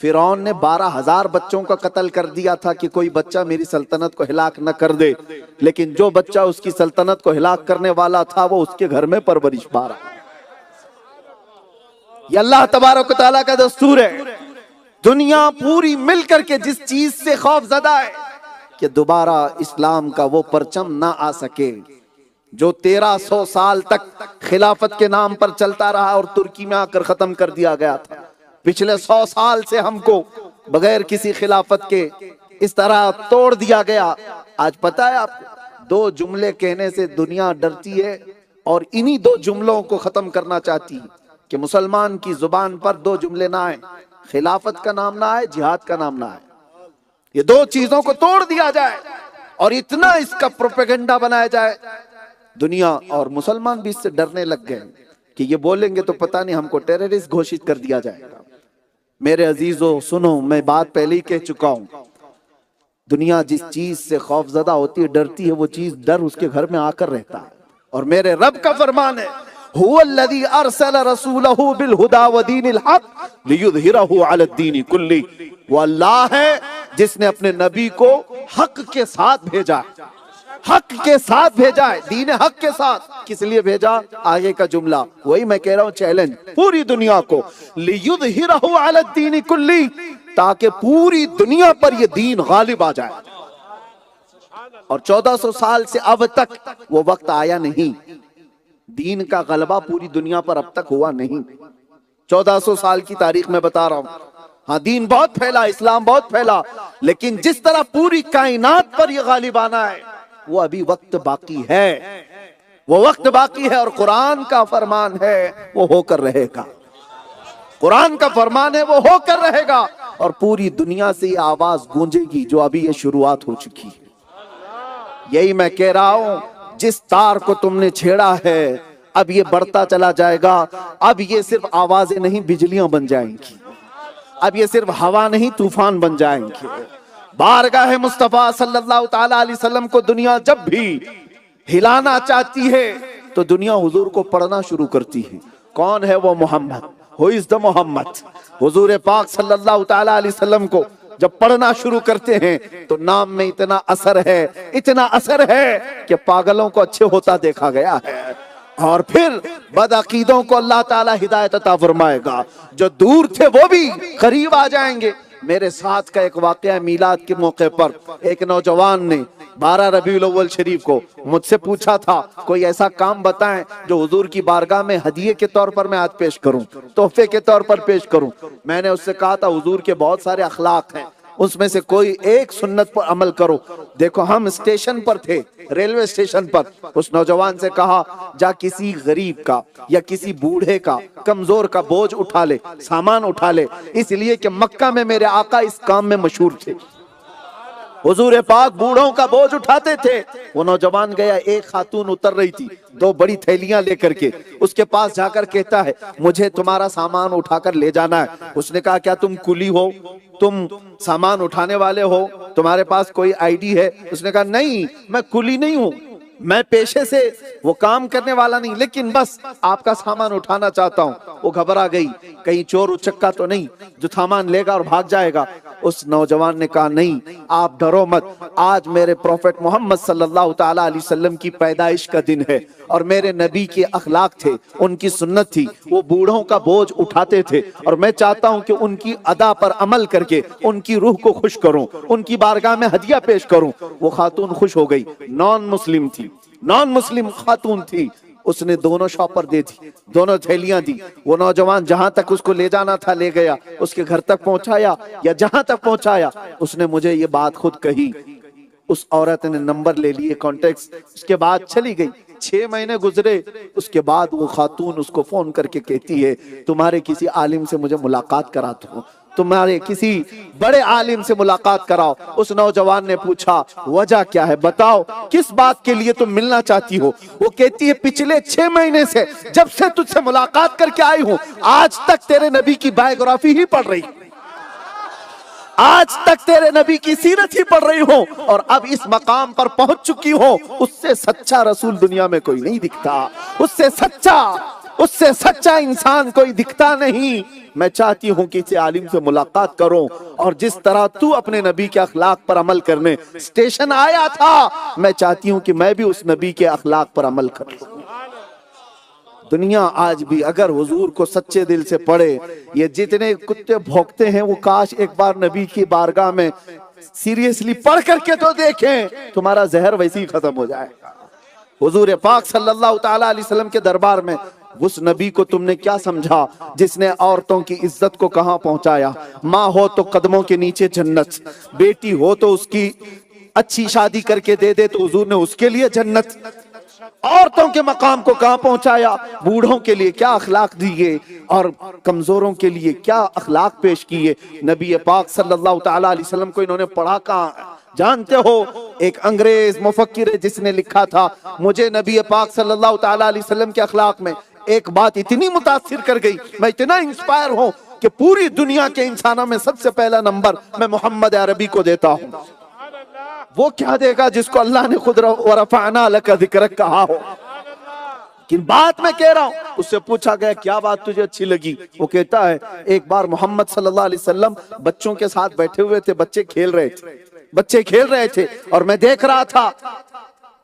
फिरौन ने 12,000 बच्चों का कत्ल कर दिया था कि कोई बच्चा मेरी सल्तनत को हिलाक न कर दे, लेकिन जो बच्चा उसकी सल्तनत को हिलाक करने वाला था वो उसके घर में परवरिश पा रहा। ये अल्लाह तबारक व तआला का दस्तूर है। दुनिया पूरी मिलकर के जिस चीज से खौफजदा है कि दोबारा इस्लाम का वो परचम ना आ सके जो 1300 साल तक खिलाफत के नाम पर चलता रहा और तुर्की में आकर खत्म कर दिया गया था। पिछले 100 साल से हमको बगैर किसी खिलाफत के इस तरह तोड़ दिया गया। आज पता है आपको, 2 जुमले कहने से दुनिया डरती है और इन्हीं 2 जुमलों को खत्म करना चाहती है कि मुसलमान की जुबान पर 2 जुमले ना आए, खिलाफत का नाम ना आए, जिहाद का नाम ना आए। ये 2 चीजों को तोड़ दिया जाए और इतना इसका प्रोपेगेंडा बनाया जाए, दुनिया और मुसलमान भी इससे डरने लग गए कि ये बोलेंगे तो पता नहीं हमको टेररिस्ट घोषित कर दिया जाएगा। मेरे अजीजों सुनो, मैं बात पहले ही कह चुका हूं, दुनिया जिस चीज से खौफजदा होती है, डरती है, वो चीज डर उसके घर में आकर रहता है। और मेरे रब का फरमान है, हुवल्लज़ी अरसला रसूलहू बिल हुदा व दीनिल हक लियुज़हिरहू अलद्दीनि कुल्ली। वो अल्लाह है जिसने अपने नबी को हक के साथ भेजा, हक के साथ भेजा है, दीन हक के साथ। किस लिए भेजा? आगे का जुमला वही मैं कह रहा हूं, चैलेंज पूरी दुनिया को, लियुज़हिरहू अलद्दीनि कुल्ली, ताकि पूरी दुनिया पर यह दीन गालिब आ जाए। और 1400 साल से अब तक वो वक्त आया नहीं, दीन का गलबा पूरी दुनिया पर अब तक हुआ नहीं। 1400 साल की तारीख में बता रहा हूं। हाँ, दीन बहुत फैला, इस्लाम बहुत फैला, लेकिन जिस तरह पूरी कायनात पर यह गालिब आना है वो अभी वक्त बाकी है, वो वक्त बाकी है। और कुरान का फरमान है वो होकर रहेगा, कुरान का फरमान है वो होकर रहेगा। और पूरी दुनिया से ये आवाज गूंजेगी जो अभी ये शुरुआत हो चुकी है। यही मैं कह रहा हूं, जिस तार को तुमने छेड़ा है अब ये बढ़ता चला जाएगा। अब ये सिर्फ आवाजें नहीं, बिजलियां बन जाएंगी। अब ये सिर्फ हवा नहीं, तूफान बन जाएंगे। बारगाह मुस्तफा सल्लल्लाहु ताला अलैहि वसल्लम को दुनिया जब भी हिलाना चाहती है तो दुनिया हुजूर को पढ़ना शुरू करती है। कौन है वो? Mohammad. Who is the Mohammad? हुजूर पाक सल्लल्लाहु ताला अलैहि वसल्लम को जब पढ़ना शुरू करते हैं तो नाम में इतना असर है, इतना असर है कि पागलों को अच्छे होता देखा गया है। और फिर बदअकीदों को अल्लाह ताला हिदायत अता फरमाएगा, जो दूर थे वो भी करीब आ जाएंगे। मेरे साथ का एक वाकया, मीलाद के मौके पर एक नौजवान ने 12 रबीउल अव्वल शरीफ को मुझसे पूछा था कोई ऐसा काम बताएं जो हुजूर की बारगाह में हदिये के तौर पर मैं आज पेश करूं, तोहफे के तौर पर पेश करूं। मैंने उससे कहा था हुजूर के बहुत सारे अखलाक हैं, उसमें से कोई एक सुन्नत पर अमल करो। देखो, हम स्टेशन पर थे, रेलवे स्टेशन पर, उस नौजवान से कहा जा किसी गरीब का या किसी बूढ़े का, कमजोर का बोझ उठा ले, सामान उठा ले, इसलिए कि मक्का में मेरे आका इस काम में मशहूर थे। हुजूर पाक बूढ़ों का बोझ उठाते थे। वो नौजवान गया, एक खातून उतर रही थी 2 बड़ी थैलियां लेकर के, उसके पास जाकर कहता है मुझे तुम्हारा सामान उठाकर ले जाना है। उसने कहा क्या तुम कुली हो, तुम सामान उठाने वाले हो, तुम्हारे पास कोई आईडी है? उसने कहा नहीं, मैं कुली नहीं हूं, मैं पेशे से वो काम करने वाला नहीं, लेकिन बस आपका सामान उठाना चाहता हूं। वो घबरा गई, कहीं चोर उचक्का तो नहीं जो सामान लेगा और भाग जाएगा। उस नौजवान ने कहा नहीं, आप डरो मत, आज मेरे प्रॉफेट मोहम्मद सल्लल्लाहु ताला अलैहि वसल्लम की पैदाइश का दिन है और मेरे नबी के अखलाक थे, उनकी सुन्नत थी, वो बूढ़ों का बोझ उठाते थे और मैं चाहता हूं कि उनकी अदा पर अमल करके उनकी रूह को खुश करूं, उनकी बारगाह में हदिया पेश करूं। वो खातून खुश हो गई, नॉन मुस्लिम थी, नॉन मुस्लिम खातून थी। उसने दोनों शॉपर दे दी, दोनों थैलियां दी। वो नौजवान जहां तक उसको ले जाना था ले गया, उसके घर तक पहुंचाया या जहां तक पहुंचाया उसने मुझे ये बात खुद कही। उस औरत ने नंबर ले लिए, कॉन्टेक्ट, उसके बाद चली गई। 6 महीने गुजरे, उसके बाद वो खातून उसको फोन करके कहती है तुम्हारे किसी आलिम से मुझे मुलाकात करा दो, तुम्हारे किसी बड़े आलिम से मुलाकात कराओ। उस नौजवान ने पूछा वजह क्या है, बताओ किस बात के लिए तुम मिलना चाहती हो। वो कहती है पिछले 6 महीने से जब से तुझसे मुलाकात करके आई हूं, आज तक तेरे नबी की बायोग्राफी ही पढ़ रही, आज तक तेरे नबी की सीरत ही पढ़ रही हो, और अब इस मकाम पर पहुंच चुकी हो। उससे सच्चा रसूल दुनिया में कोई नहीं दिखता, उससे सच्चा इंसान कोई दिखता नहीं। मैं चाहती हूं कि इसे आलिम से मुलाकात करो, और जिस तरह तू अपने नबी के अखलाक पर अमल करने स्टेशन आया था, मैं चाहती हूं कि मैं भी उस नबी के अखलाक पर अमल करूं। दुनिया आज भी अगर हुजूर को सच्चे दिल से पढ़े, ये जितने कुत्ते भौंकते हैं वो काश एक बार नबी की बारगाह में सीरियसली पढ़ करके तो देखें, तुम्हारा जहर वैसे ही खत्म हो जाएगा। हुजूर पाक सल्लल्लाहु ताला अलैहि वसल्लम के दरबार में उस नबी को तुमने क्या समझा जिसने औरतों की इज्जत को कहां पहुंचाया। माँ हो तो कदमों के नीचे जन्नत, बेटी हो तो उसकी अच्छी शादी करके दे दे तो हुजूर ने उसके लिए जन्नत, औरतों के मकाम को कहां पहुंचाया, बूढ़ों के लिए क्या अखलाक दिए और कमजोरों के लिए क्या अखलाक पेश किए। नबी पाक सल्लल्लाहु ताला अलैहि वसल्लम को इन्होंने पढ़ा कहां जानते हो? एक अंग्रेज मुफक्किर है जिसने लिखा था, मुझे नबी पाक सल्लल्लाहु ताला अलैहि वसल्लम के अखलाक में एक बात इतनी मुतासिर कर गई, मैं इतना इंस्पायर हूं कि पूरी दुनिया के इंसानों में सबसे पहला नंबर मैं मोहम्मद अरबी को देता हूं। वो क्या देगा जिसको अल्लाह ने खुद रफ़अना लका ज़िक्रक कहा हो। कि बात मैं कह रहा हूं, उससे पूछा गया क्या बात तुझे अच्छी लगी। वो कहता है एक बार मोहम्मद सल्लल्लाहु अलैहि वसल्लम बच्चों के साथ बैठे हुए थे, बच्चे खेल रहे थे और मैं देख रहा था।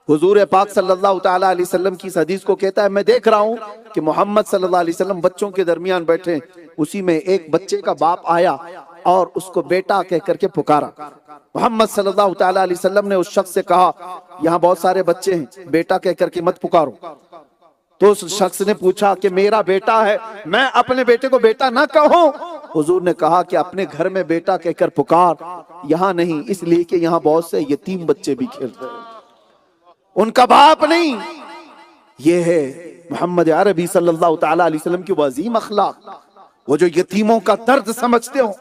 हुजूर पाक सल्लल्लाहु ताला अलैहि वसल्लम की इस हदीस को कहता है, मैं देख रहा हूं कि मोहम्मद सल्लल्लाहु अलैहि वसल्लम बच्चों के दरमियान बैठे, उसी में एक बच्चे का बाप आया और उसको बेटा कह करके पुकारा। मोहम्मद सल्लल्लाहु ताला अलैहि वसल्लम ने उस शख्स से कहा, यहाँ बहुत सारे बच्चे हैं, बेटा कह करके मत पुकारो। तो उस शख्स ने पूछा कि मेरा बेटा है, मैं अपने बेटे को बेटा ना कहूं? हुजूर ने कहा कि अपने घर में बेटा कहकर पुकार, यहाँ नहीं, इसलिए कि यहाँ बहुत से यतीम बच्चे भी खेल रहे हैं, उनका बाप नहीं। ये है मोहम्मद अरबी सल्लल्लाहु ताला अलैहि वसल्लम की वजीम अखलाक। वो जो यतीमों का दर्द समझते हो।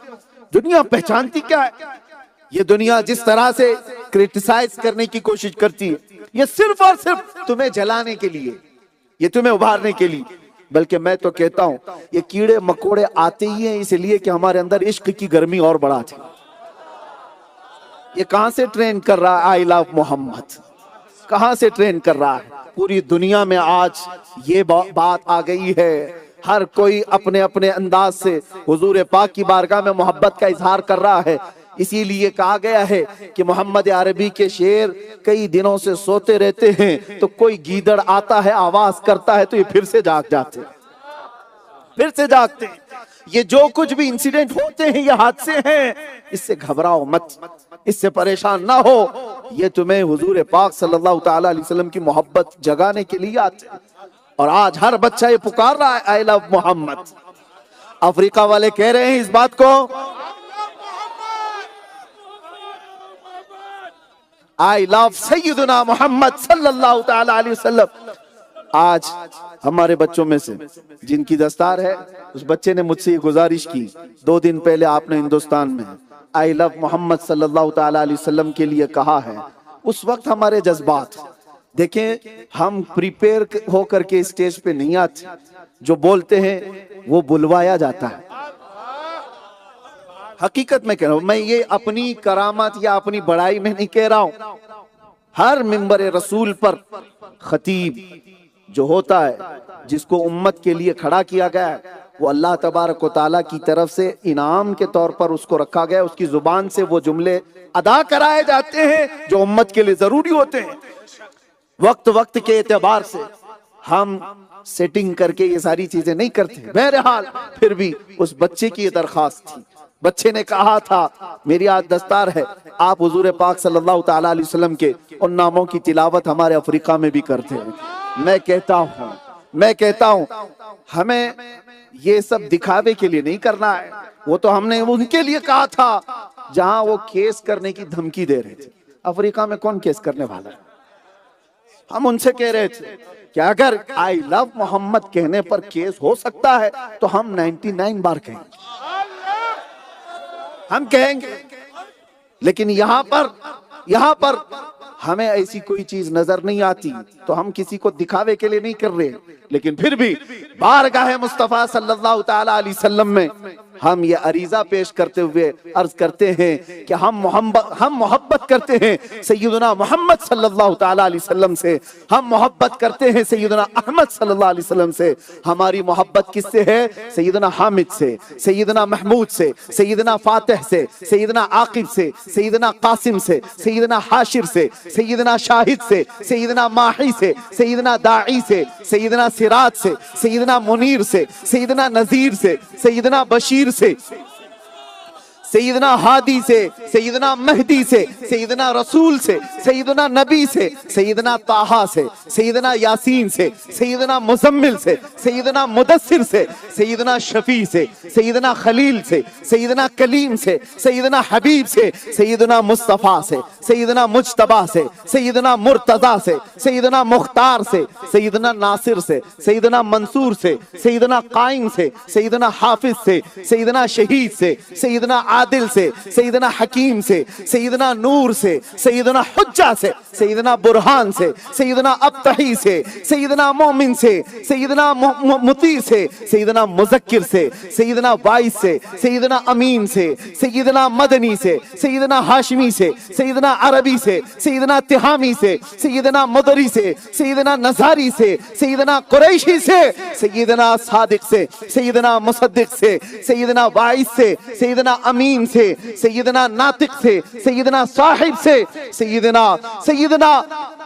दुनिया पहचानती क्या है? ये दुनिया जिस तरह से क्रिटिसाइज करने की कोशिश करती है, ये सिर्फ और सिर्फ तुम्हें जलाने के लिए, ये तुम्हें उभारने के लिए। बल्कि मैं तो कहता हूं ये कीड़े मकोड़े आते ही हैं इसलिए कि हमारे अंदर इश्क की गर्मी और बढ़ा दे। ये कहां से ट्रेन कर रहा है? आई लव मोहम्मद कहां से ट्रेन कर रहा है? पूरी दुनिया में आज ये बात आ गई है, हर कोई अपने अपने अंदाज से हुजूर पाक की बारगाह में मोहब्बत का इजहार कर रहा है। इसीलिए कहा गया है कि मोहम्मद अरबी के शेर कई दिनों से सोते रहते हैं, तो कोई गीदड़ आता है आवाज करता है तो ये फिर से जाग जाते, फिर से जागते। ये जो कुछ भी इंसिडेंट होते हैं ये हादसे हैं, इससे घबराओ मत, इससे परेशान ना हो। ये तुम्हें हुजूर पाक सल्लल्लाहु ताला अलैहि वसल्लम की मोहब्बत जगाने के लिए आते हैं। और आज हर बच्चा ये पुकार रहा है आई लव मोहम्मद। अफ्रीका वाले कह रहे हैं इस बात को, आई लव सैयदना मोहम्मद सल्लल्लाहु ताला अलैहि वसल्लम। आज हमारे बच्चों में से जिनकी दस्तार है, उस बच्चे ने मुझसे ये गुजारिश की, 2 दिन पहले आपने हिंदुस्तान में आई लव मोहम्मद सल्लल्लाहु ताला अलैहि वसल्लम के लिए कहा है। उस वक्त हमारे जज्बात देखें, हम प्रिपेयर होकर के स्टेज पे नहीं आते, जो बोलते हैं वो बुलवाया जाता है। हकीकत में कह रहा हूं, मैं ये अपनी करामत या अपनी बड़ाई में नहीं कह रहा हूं। हर मिंबर रसूल पर खतीब जो होता है, जिसको उम्मत के लिए खड़ा किया गया है, वो अल्लाह तबारक व तआला की तरफ से इनाम के तौर पर उसको रखा गया है। उसकी जुबान से वो जुमले अदा कराए जाते हैं जो उम्मत के लिए जरूरी होते हैं। वक्त वक्त के एतबार से हम सेटिंग करके ये सारी चीजें नहीं करते। बहरहाल फिर भी उस बच्चे की ये दरखास्त थी, बच्चे ने कहा था मेरी आज दस्तार है, आप हुजूर पाक सल्लल्लाहु ताला अलैहि वसल्लम के उन नामों की तिलावत हमारे अफ्रीका में भी करते हैं। मैं कहता हूं हमें ये सब दिखावे के लिए नहीं करना है। वो तो हमने उनके लिए कहा था जहां वो केस करने की धमकी दे रहे थे। अफ्रीका में कौन केस करने वाला है? हम उनसे कह रहे थे कि अगर आई लव मोहम्मद कहने पर केस हो सकता है तो हम 99 बार कहेंगे, हम कहेंगे। लेकिन यहां पर हमें ऐसी कोई चीज नजर नहीं आती, तो हम किसी को दिखावे के लिए नहीं कर रहे। लेकिन फिर भी बारगाह मुस्तफा सल्लल्लाहु ताला अलैहि वसल्लम में हम ये अरीजा पेश करते हुए अर्ज करते हैं कि हम मोहब्बत करते हैं सैयदना मोहम्मद सल्लल्लाहु ताला अलैहि वसल्लम से, हम मोहब्बत करते हैं सैयदना अहमद सल्लल्लाहु अलैहि वसल्लम से। हमारी मोहब्बत किससे है? सैयदना हामिद से, सैयदना महमूद से, सैयदना फातिह से, सैयदना आकिब से, सैयदना कासिम से, सैयदना हाशिर से, सैयदना शाहिद से, सैयदना माही से, सैयदना दाई से, सैयदना सिराज से, सैयदना मुनीर से, सैयदना नजीर से, सैयदना बशीर से, सैयदना हादी से, सैयदना महदी से, सैयदना रसूल से, सैयदना नबी से, सैयदना ताहा से, सैयदना यासीन से, सैयदना मुजम्मिल से, सैयदना मुदस्सिर से, सैयदना शफी से, सैयदना खलील से, सैयदना कलीम से, सैयदना हबीब से, सैयदना मुस्तफा से, सैयदना मुज्तबा से, सैयदना मुर्तजा से, सैयदना मुख्तार से, सैयदना नासिर से, सैयदना मंसूर से, सैयदना कायम से, सैयदना हाफिज से, सैयदना शहीद से, सैयदना आदिल से, सैयदना हकीम से, सैयदना नूर से, सैयदना हुज्जा से, सैयदना बुरहान से, सैयदना अब्तही से, सैयदना मोमिन से, सैयदना मुती से, सैयदना मुजक्किर से, सैयदना वाइस से, सैयदना अमीन से, सैयदना मदनी से, सैयदना हाशमी से, सैयदना अरबी से, सैयदना तिहामी से, सैयदना मदरी से, सैयदना नजारी से, सैयदना कुरैशी से, सैयदना सादिक से, सैयदना मुसद्दिक से, सैयदना वाइस से, सैयदना अमीन से, सैयदना नातिक से, सैयदना साहिब से, सैयदना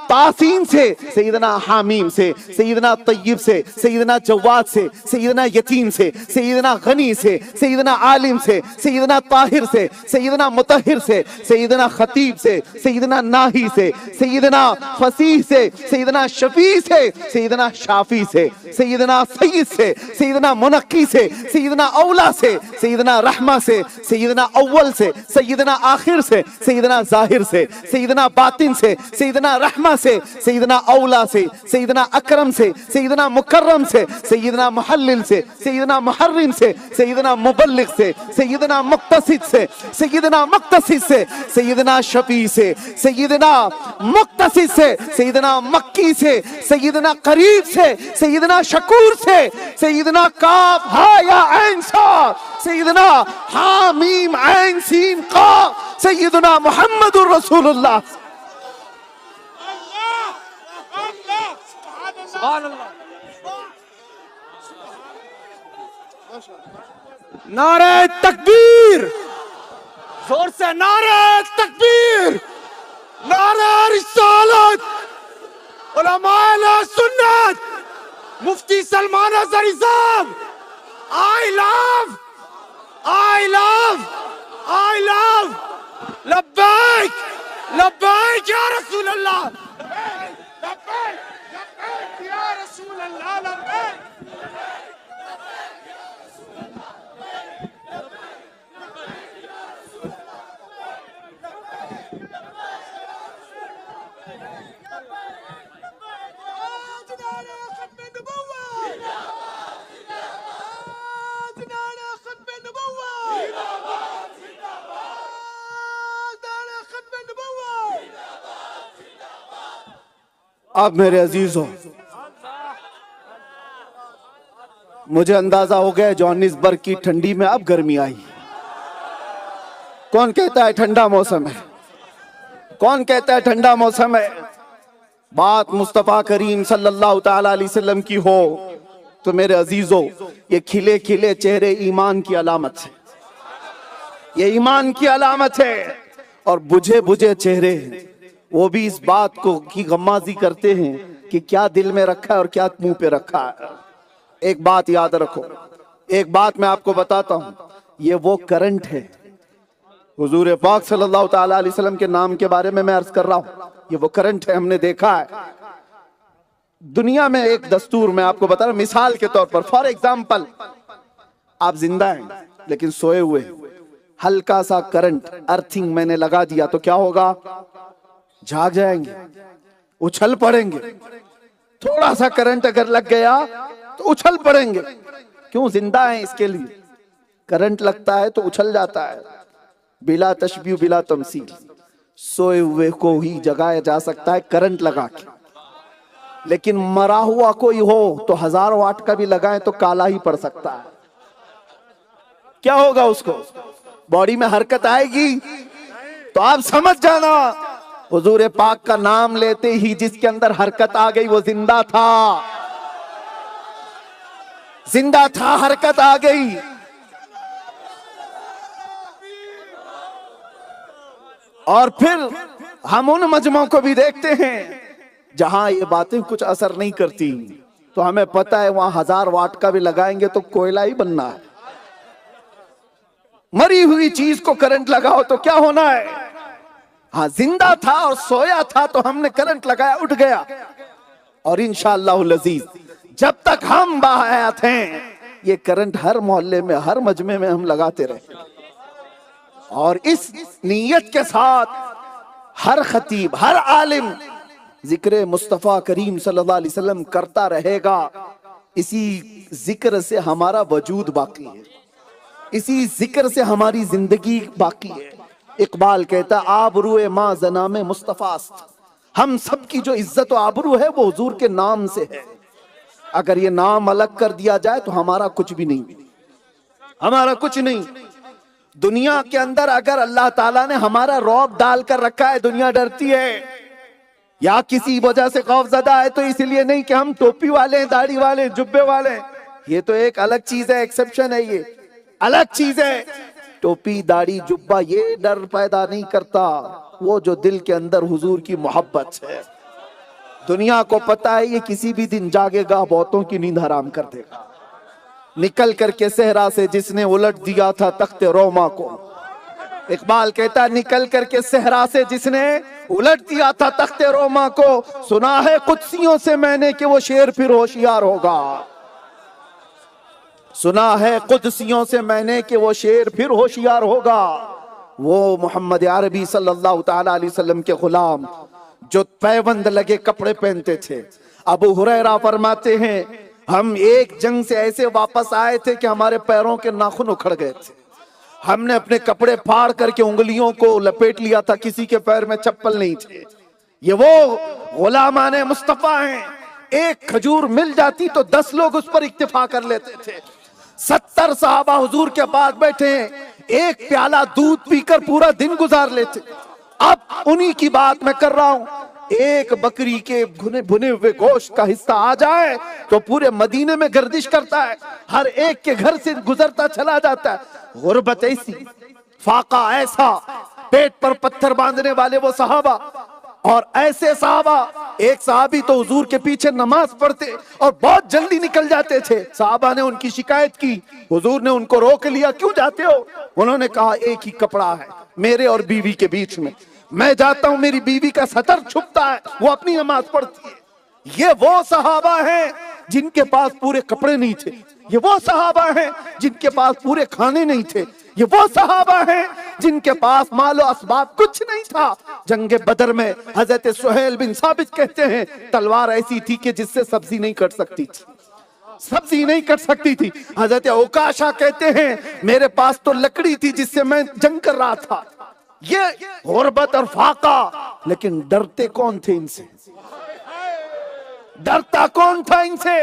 तासीन से, सैयदना हामीम से, सैयदना तय्यब से, सैयदना जवाद से, सैयदना यतीम से, सैयदना गनी से, सैयदना आलिम से, सैयदना ताहिर से, सैयदना मुतहिर से, सैयदना खतीब से, सैयदना नाही से, सैयदना फसीह से, सैयदना शफी से, सैयदना शाफी से, सैयदना सैयद से, सैयदना मुनक्की से, सैयदना औला से, सैयदना रहमा से, सैयदना अव्वल से, सैयदना आखिर से, सैयदना जाहिर से, सैयदना बातिन से, सैयदना रहमा से, सैयदना औला से, सैयदना अकरम से, सैयदना मुकर्रम से, सैयदना मुहल्लिल से, सैयदना मुहर्रिम से, सैयदना मुबल्लिग से, सैयदना मुक्तसिद से, सैयदना मुक्तसिद से, सैयदना शफी से, सैयदना मुक्तसिद से, सैयदना मक्की से, सैयदना करीब से, सैयदना शकूर से, सैयदना काफ हा या ऐन सा, सैयदना हामीम ऐन सीन काफ, सैयदना मुहम्मदुर रसूलुल्लाह। नारे तकबीर, जोर से नारे तकबीर, नारे रिसालत, उलमाए सुन्नत, मुफ्ती सलमान अज़हरी साहब, आई लव, लब्बैक लब्बैक या रसूल अल्लाह, लब्बैक या रसूल अल्लाह, लब्बैक। अब मेरे अजीजों, मुझे अंदाजा हो गया जोहानिसबर्ग की ठंडी में अब गर्मी आई। कौन कहता है ठंडा मौसम है? कौन कहता है ठंडा मौसम है? बात मुस्तफा करीम सल्लल्लाहु ताला अलैहि वसल्लम की हो तो मेरे अजीजों, ये खिले खिले चेहरे ईमान की अलामत है, ये ईमान की अलामत है। और बुझे बुझे चेहरे वो भी इस बात को की गम्माजी करते हैं कि क्या दिल में रखा है और क्या मुंह पे रखा है। एक बात याद रखो, एक बात मैं आपको बताता हूं, ये वो करंट है। हुजूर पाक सल्लल्लाहु ताला अलैहि वसल्लम के नाम के बारे में मैं अर्ज कर रहा हूं, ये वो करंट है। हमने देखा है दुनिया में एक दस्तूर, मैं आपको बता रहा हूं मिसाल के तौर पर, फॉर एग्जाम्पल, आप जिंदा हैं लेकिन सोए हुए, हल्का सा करंट अर्थिंग मैंने लगा दिया तो क्या होगा? जाग जाएंगे। उछल पड़ेंगे। थोड़ा सा करंट अगर लग गया तो उछल पड़ेंगे। क्यों? जिंदा है इसके लिए। करंट लगता है तो उछल जाता है। बिला तशबीह बिला तमसील, सोए हुए को ही जगाया जा सकता है करंट लगा के, लेकिन मरा हुआ कोई हो तो 1000 वाट का भी लगाएं तो काला ही पड़ सकता है। क्या होगा उसको? बॉडी में हरकत आएगी। तो आप समझ जाना, हुजूर पाक का नाम लेते ही जिसके अंदर हरकत आ गई वो जिंदा था, जिंदा था, हरकत आ गई। और फिर हम उन मजमों को भी देखते हैं जहां ये बातें कुछ असर नहीं करती, तो हमें पता है वहां 1000 वाट का भी लगाएंगे तो कोयला ही बनना है। मरी हुई चीज को करंट लगाओ तो क्या होना है? हाँ, जिंदा था और सोया था तो हमने करंट लगाया, उठ गया। और इंशाअल्लाह अज़ीज जब तक हम बाहयात हैं ये करंट हर मोहल्ले में, हर मजमे में हम लगाते रहे। और इस नीयत के साथ हर खतीब, हर आलिम जिक्र मुस्तफ़ा करीम सल्लल्लाहु अलैहि वसल्लम करता रहेगा। इसी जिक्र से हमारा वजूद बाकी है, इसी जिक्र से हमारी जिंदगी बाकी है। इकबाल कहता आबरूए माँ ज़नामे मुस्तफ़ास्त, हम सब की जो इज्जत और आबरू है वो हुजूर के नाम से है। अगर ये नाम अलग कर दिया जाए तो हमारा कुछ भी नहीं, हमारा कुछ नहीं। दुनिया के अंदर अगर अल्लाह ताला ने हमारा रौब डाल कर रखा है, दुनिया डरती है या किसी वजह से खौफजदा है, तो इसलिए नहीं कि हम टोपी वाले हैं, दाढ़ी वाले हैं, जुब्बे वाले हैं। ये तो एक अलग चीज है, एक्सेप्शन है, ये अलग चीज है। टोपी दाढ़ी जुब्बा ये डर पैदा नहीं करता, वो जो दिल के अंदर हुजूर की मोहब्बत है। दुनिया को पता है ये किसी भी दिन जागेगा, बहुतों की नींद हराम कर देगा। निकल करके सहरा से जिसने उलट दिया था तख्ते रोमा को, इकबाल कहता है निकल करके सहरा से जिसने उलट दिया था तख्ते रोमा को, सुना है कुदसियों से मैंने कि वो शेर फिर होशियार होगा। सुना है कुदसियों से मैंने कि वो शेर फिर होशियार होगा। वो मोहम्मद अरबी सल्लल्लाहु ताला अलैहि वसल्लम के गुलाम जो पैबंद लगे कपड़े पहनते थे। अबू हुरैरा फरमाते हैं हम एक जंग से ऐसे वापस आए थे कि हमारे पैरों के नाखून उखड़ गए थे। हमने अपने कपड़े फाड़ करके उंगलियों को लपेट लिया था, किसी के पैर में चप्पल नहीं थे। ये वो गुलामाने मुस्तफा हैं। एक खजूर मिल जाती तो 10 लोग उस पर इक्तिफा कर लेते थे। 70 सहाबा हुजूर के पास बैठे हैं, एक प्याला दूध पीकर पूरा दिन गुजार लेते। अब उन्हीं की बात मैं कर रहा हूं। एक बकरी के भुने हुए गोश्त का हिस्सा आ जाए तो पूरे मदीने में गर्दिश करता है, हर एक के घर से गुजरता चला जाता है। गुर्बत ऐसी, फाका ऐसा, पेट पर पत्थर बांधने वाले वो सहाबा, और ऐसे सहाबा। एक सहाबी तो हुजूर के पीछे नमाज पढ़ते और बहुत जल्दी निकल जाते थे। सहाबा ने उनकी शिकायत की, हुजूर ने उनको रोक लिया, क्यों जाते हो? उन्होंने कहा एक ही कपड़ा है मेरे और बीवी के बीच में, मैं जाता हूं मेरी बीवी का सतर छुपता है, वो अपनी नमाज पढ़ती है। ये वो सहाबा हैं जिनके पास पूरे कपड़े नहीं थे, ये वो सहाबा हैं जिनके पास पूरे खाने नहीं थे, ये वो सहाबा हैं जिनके पास मालो असबाब कुछ नहीं था। जंगे बदर में हजरत सुहेल बिन साबित कहते हैं तलवार ऐसी थी कि जिससे सब्जी नहीं कट सकती थी, सब्जी नहीं कट सकती थी। हजरत उकाशा कहते हैं मेरे पास तो लकड़ी थी जिससे मैं जंग कर रहा था। ये गुर्बत और फाका, लेकिन डरते कौन थे इनसे? डरता कौन था इनसे?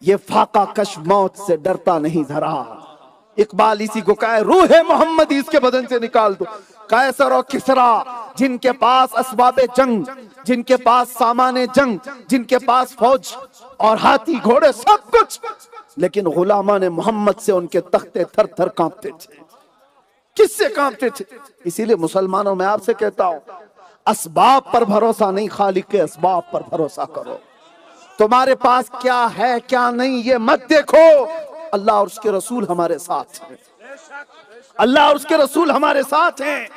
ये फाका कश मौत से डरता नहीं जरा। इकबाल इसी को कहे रूह मोहम्मद इसके बदन से निकाल दो। कैसर और किसरा जिनके पास असबाबे जंग, जिनके पास सामाने जंग, जिनके पास फौज और हाथी घोड़े सब कुछ, लेकिन गुलामाने मोहम्मद से उनके तख्ते थर थर कांपते थे। किससे कांपते थे? इसीलिए मुसलमानों में आपसे कहता हूं असबाब पर भरोसा नहीं, खालिक के असबाब पर भरोसा करो। तुम्हारे पास क्या है क्या नहीं ये मत देखो, अल्लाह और उसके रसूल हमारे साथ हैं, अल्लाह और उसके रसूल हमारे साथ हैं।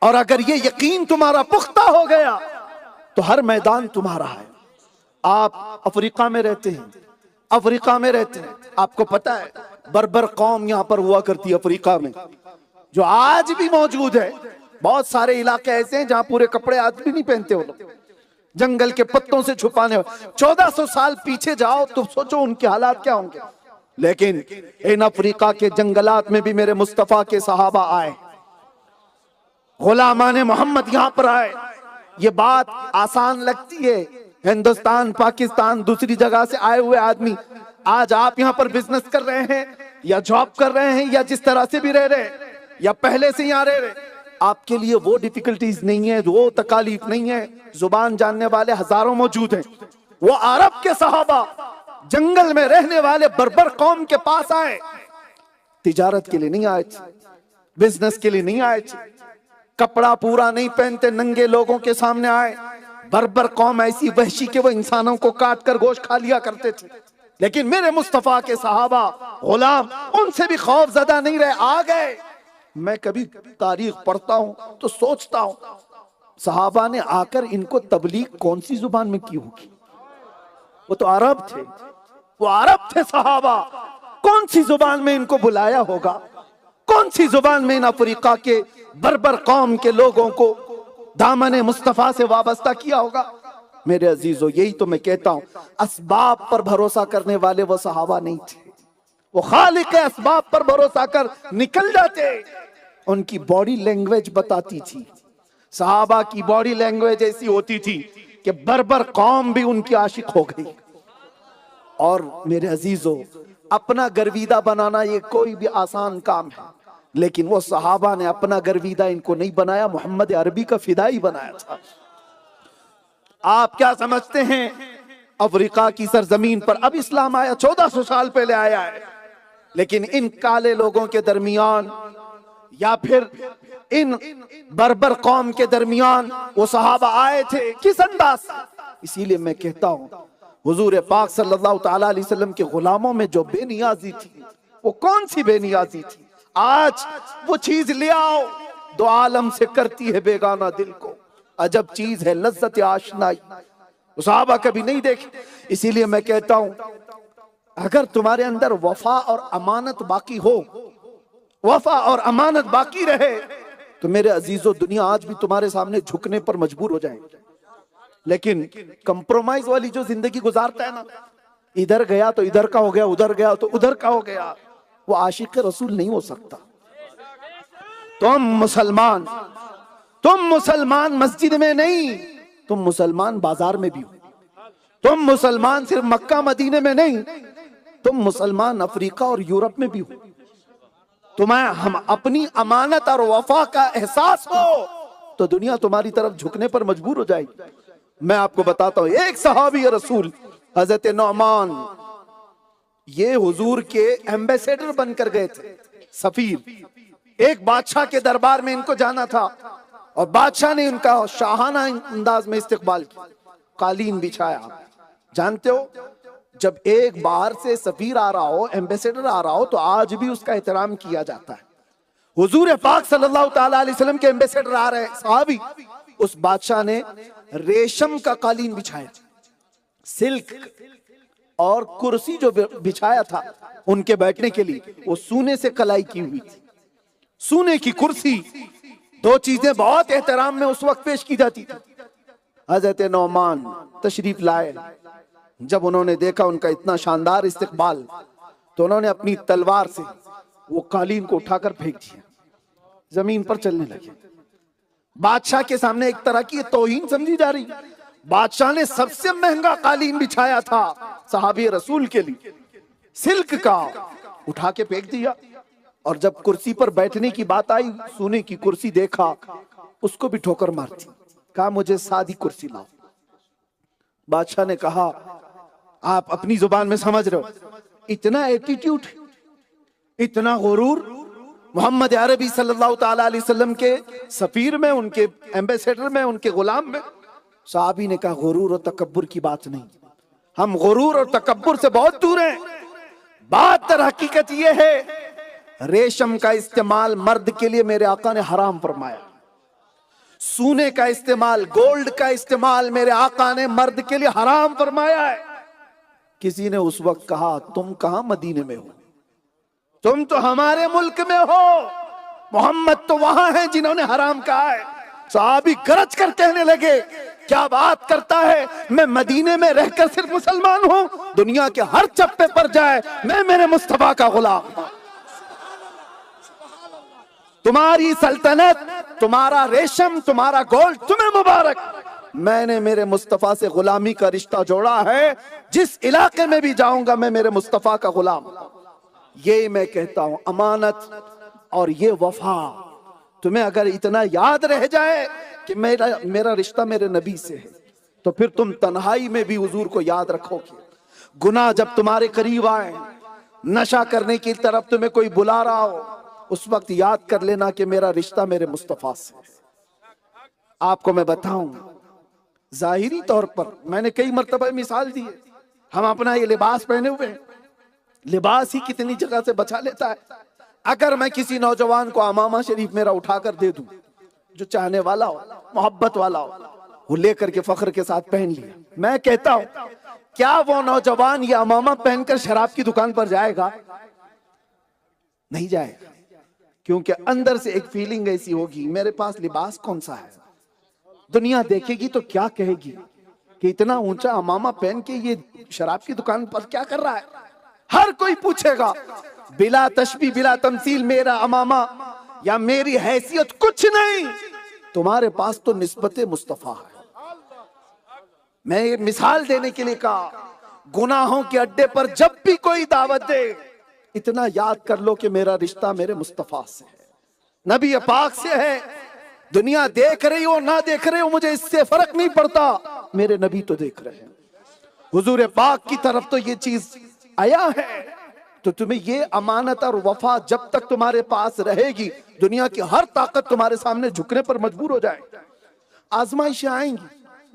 और अगर ये यकीन तुम्हारा पुख्ता हो गया तो हर मैदान तुम्हारा है। आप अफ्रीका में रहते हैं, अफ्रीका में रहते हैं, आपको पता है बर्बर कौम यहां पर हुआ करती है अफ्रीका में, जो आज भी मौजूद है। बहुत सारे इलाके ऐसे हैं जहां पूरे कपड़े आदमी नहीं पहनते वो लोग, जंगल के पत्तों से छुपाने वाले। 1400 साल पीछे जाओ तो सोचो उनके हालात क्या होंगे। लेकिन इन अफ्रीका के जंगलात में भी मेरे मुस्तफा के सहाबा आए, गुलामान मोहम्मद यहां पर आए। ये बात आसान लगती है, हिंदुस्तान पाकिस्तान दूसरी जगह से आए हुए आदमी, आज आप यहां पर बिजनेस कर रहे हैं या जॉब कर रहे हैं या जिस तरह से भी रह रहे हैं या पहले से यहां रह रहे, आपके लिए वो डिफिकल्टीज नहीं है, वो तकालीफ नहीं है। जुबान जानने वाले हजारों मौजूद हैं। वो अरब के सहाबा जंगल में रहने वाले बर्बर कौम के पास आए, तिजारत के लिए नहीं आए थे, बिजनेस के लिए नहीं आए थे, कपड़ा पूरा नहीं पहनते नंगे लोगों के सामने आए। बर्बर कौम ऐसी वहशी के वो इंसानों को काट कर गोश्त खा लिया करते थे। लेकिन मेरे मुस्तफा के सहाबा गुलाम उनसे भी खौफ ज़दा नहीं रहे, आ गए। मैं कभी तारीख पढ़ता हूं तो सोचता हूं सहाबा ने आकर इनको तबलीग कौन सी जुबान में की होगी। वो तो अरब थे, वो अरब थे सहाबा, कौन सी जुबान में इनको बुलाया होगा, कौन सी जुबान में इन अफ्रीका के बर्बर कौम के लोगों को दामन मुस्तफा से वाबस्ता किया होगा। मेरे अजीजों, यही तो मैं कहता हूं, असबाब पर भरोसा करने वाले वो सहाबा नहीं थे, वो खालिक के असबाब पर भरोसा कर निकल जाते। उनकी बॉडी लैंग्वेज बताती थी, सहाबा की बॉडी लैंग्वेज ऐसी होती थी कि बर्बर कौम भी उनकी आशिक हो गई। और मेरे अजीजों, अपना गर्विदा बनाना ये कोई भी आसान काम है, लेकिन वो सहाबा ने अपना गर्विदा इनको नहीं बनाया, मोहम्मद अरबी का फिदाई बनाया था। आप क्या समझते हैं, अफ्रीका की सरजमीन पर अब इस्लाम आया, 1400 साल पहले आया है, लेकिन इन काले लोगों के दरमियान या फिर इन बर्बर कौम के दरमियान वो सहाबा आए थे किस अंदाज। इसीलिए मैं कहता हूं, हुजूर पाक सल्लल्लाहु तआला अलैहि वसल्लम के गुलामों में जो बेनियाजी थी, वो कौन सी बेनियाजी थी। आज वो चीज ले आओ, दो आलम से करती है बेगाना दिल को, अजब चीज है लज्जत आशनाई, सहाबा कभी नहीं देखे। इसीलिए मैं कहता हूं, अगर तुम्हारे अंदर वफा और अमानत बाकी हो, वफा और अमानत बाकी रहे, तो मेरे अजीजों दुनिया आज भी तुम्हारे सामने झुकने पर मजबूर हो जाएगी। लेकिन कंप्रोमाइज वाली जो जिंदगी गुजारता है ना, इधर गया तो इधर का हो गया, उधर गया तो उधर का हो गया, वो आशिक रसूल नहीं हो सकता। तुम मुसलमान मस्जिद में नहीं, तुम मुसलमान बाजार में भी हो। तुम मुसलमान सिर्फ मक्का मदीने में नहीं, तुम मुसलमान अफ्रीका और यूरोप में भी हो। तुम्हें हम अपनी अमानत और वफा का एहसास हो तो दुनिया तुम्हारी तरफ झुकने पर मजबूर हो जाएगी। मैं आपको बताता हूं, एक सहाबी रसूल हजरत नौमान, ये हुजूर के एम्बेसडर बनकर गए थे, सफीर। एक बादशाह के दरबार में इनको जाना था और बादशाह ने इनका शाहाना अंदाज में इस्तकबाल किया, कालीन बिछाया। जानते हो, जब एक बाहर से सफीर आ रहा हो, एम्बेसडर आ रहा हो, तो आज भी उसका एहतराम किया जाता है। हुजूर पाक सल्लल्लाहु तआला अलैहि वसल्लम के एम्बेसडर आ रहे हैं, सहाबी, उस बादशाह ने रेशम का कालीन बिछाया, सिल्क, और कुर्सी जो बिछाया था उनके बैठने के लिए वो सोने से कलाई की हुई थी, सोने की कुर्सी। दो चीजें बहुत एहतराम में उस वक्त पेश की जाती थी। हजरत नौमान तशरीफ लाए, जब उन्होंने देखा उनका इतना शानदार इस्तकबाल, तो उन्होंने अपनी तलवार से वो कालीन को उठाकर फेंक दिया, जमीन पर चलने लगे। बादशाह के सामने एक तरह की तौहीन समझी जा रही। बादशाह ने सबसे महंगा कालीन बिछाया था सहाबी रसूल के लिए, सिल्क का, उठा के फेंक दिया। और जब कुर्सी पर बैठने की बात आई, सोने की कुर्सी देखा, उसको भी ठोकर मार दी, कहा मुझे सादी कुर्सी लाओ। बादशाह ने कहा, आप अपनी जुबान में समझ रहे हो, इतना एटीट्यूड, इतना गुरूर मोहम्मद अरबी सल्लल्लाहु तआला अलैहि वसल्लम के सफीर में, उनके एम्बेसडर में, उनके गुलाम में। साहबी ने कहा, गुरूर और तकब्बुर की बात नहीं, हम गुरूर और तकब्बुर से बहुत दूर हैं। बात दर हकीकत यह है, रेशम का इस्तेमाल मर्द के लिए मेरे आका ने हराम फरमाया, सोने का इस्तेमाल, गोल्ड का इस्तेमाल मेरे आका ने मर्द के लिए हराम फरमाया है। किसी ने उस वक्त कहा, तुम कहां मदीने में हो, तुम तो हमारे मुल्क में हो, मोहम्मद तो वहां है जिन्होंने हराम कहा है। सहाबी गरज कर कहने लगे, क्या बात करता है, मैं मदीने में रहकर सिर्फ मुसलमान हूं, दुनिया के हर चप्पे पर जाए मैं मेरे मुस्तफा का गुलाम हूं। तुम्हारी सल्तनत, तुम्हारा रेशम, तुम्हारा गोल्ड तुम्हें मुबारक, मैंने मेरे मुस्तफा से गुलामी का रिश्ता जोड़ा है। जिस इलाके में भी जाऊंगा मैं मेरे मुस्तफा का गुलाम हूं। ये मैं कहता हूं, अमानत और ये वफा तुम्हें अगर इतना याद रह जाए कि मेरा रिश्ता मेरे नबी से है, तो फिर तुम तन्हाई में भी हुजूर को याद रखोगे। गुनाह जब तुम्हारे करीब आए, नशा करने की तरफ तुम्हें कोई बुला रहा हो, उस वक्त याद कर लेना कि मेरा रिश्ता मेरे मुस्तफा से है। आपको मैं बताऊं, जाहिरी तौर पर मैंने कई मर्तबा मिसाल दी है, हम अपना ये लिबास पहने हुए हैं, लिबास ही कितनी जगह से बचा लेता है। अगर मैं किसी नौजवान को अमामा शरीफ मेरा उठाकर दे दूं, जो चाहने वाला हो, मोहब्बत वाला हो, वो लेकर के फख्र के साथ पहन लिया, मैं कहता हूं क्या वो नौजवान ये अमामा पहनकर शराब की दुकान पर जाएगा? नहीं जाएगा, क्योंकि अंदर से एक फीलिंग ऐसी होगी, मेरे पास लिबास कौन सा है। दुनिया देखेगी तो क्या कहेगी कि इतना ऊंचा अमामा पहन के ये शराब की दुकान पर क्या कर रहा है। हर कोई पूछेगा, बिला तशबीह बिला तमसील, मेरा अमामा या मेरी हैसियत कुछ नहीं, तुम्हारे पास तो निस्बत मुस्तफा है। मैं ये मिसाल देने के लिए कहा, गुनाहों के अड्डे पर जब भी कोई दावत दे, इतना याद कर लो कि मेरा रिश्ता मेरे मुस्तफा से है, नबी पाक से है। दुनिया देख रही हो ना देख रही हो, मुझे इससे फर्क नहीं पड़ता, मेरे नबी तो देख रहे हैं। हुजूर पाक की तरफ तो ये चीज आया है, तो तुम्हें ये अमानत और वफा जब तक तुम्हारे पास रहेगी, दुनिया की हर ताकत तुम्हारे सामने झुकने पर मजबूर हो जाएगी। आजमाइशें आएंगी,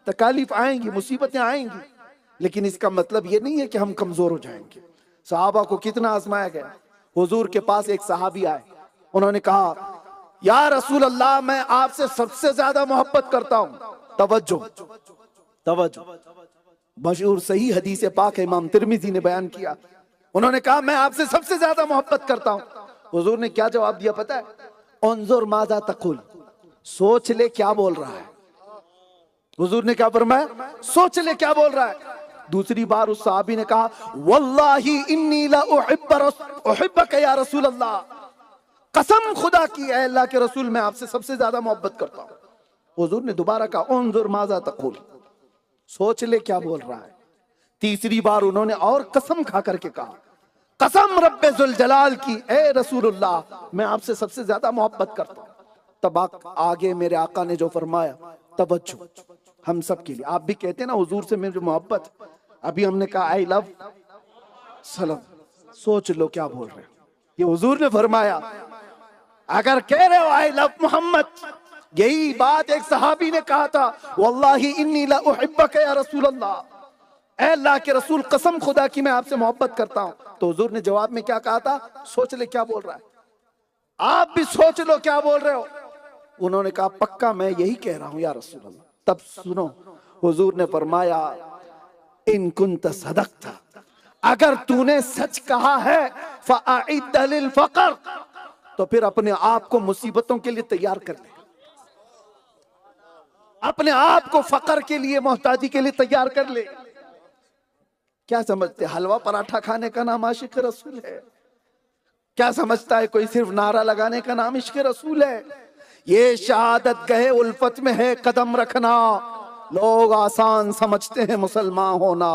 तकालीफ आएंगी, मुसीबतें आएंगी, लेकिन इसका मतलब ये नहीं है कि हम कमजोर हो जाएंगे। सहाबा को कितना आजमाया गया। हुजूर के पास एक सहाबी आए, उन्होंने कहा, या रसूल अल्लाह, मैं आपसे सबसे ज्यादा मोहब्बत करता हूं। तवज्जो तवज्जो, मशहूर सही हदीस पाक है, इमाम तिरमिजी ने बयान किया। उन्होंने कहा, मैं आपसे सबसे ज्यादा मोहब्बत करता हूं। हुजूर ने क्या जवाब दिया पता है? उन्जुर माजा तकुल, सोच ले क्या बोल रहा है। हुजूर ने क्या फरमाया? सोच ले क्या बोल रहा है। दूसरी बार उस सहाबी ने कहा, वल्लाही इन्नी ला उहिब्बका या रसूल अल्लाह, कसम खुदा की है अल्लाह के रसूल, मैं आपसे सबसे ज्यादा मोहब्बत करता हूं। हुजूर ने दोबारा कहा, उन्जुर माजा तकुल, सोच ले क्या बोल रहा है। तीसरी बार उन्होंने और कसम खा करके कहा, कसम रब्बे जुल जलाल की, ए रसूलुल्लाह, मैं आपसे सबसे ज्यादा मोहब्बत करता हूं। तब आगे मेरे आका ने जो फरमाया, तवज्जो हम सब के लिए। आप भी कहते हैं ना हुजूर से मेरी मोहब्बत, अभी हमने कहा आई लव सलम, सोच लो क्या बोल रहे हो। ये हुजूर ने फरमाया। अगर कह रहे हो आई लव मोहम्मद, यही बात एक सहाबी ने कहा था, वल्लाही इन्नी ला उहिब्बका या रसूल अल्लाह, ऐ अल्लाह के रसूल, कसम खुदा की मैं आपसे मोहब्बत करता हूं। तो हुजूर ने जवाब में क्या कहा था? सोच ले क्या बोल रहा है। आप भी सोच लो क्या बोल रहे हो। उन्होंने कहा, पक्का मैं यही कह रहा हूं या रसूल अल्लाह। तब सुनो, हुजूर ने फरमाया, इन कुंत सदक़ता, अगर तूने सच कहा है, फ़अइद लिल फ़क़र, तो फिर अपने आप को मुसीबतों के लिए तैयार कर ले, अपने आप को फकर के लिए, मोहताजी के लिए तैयार कर ले। क्या समझते, हलवा पराठा खाने का नाम आशिक रसूल है? क्या समझता है कोई सिर्फ नारा लगाने का नाम इश्क रसूल है? ये शहादत गहे उल्फत में है कदम रखना। लोग आसान समझते हैं मुसलमान होना,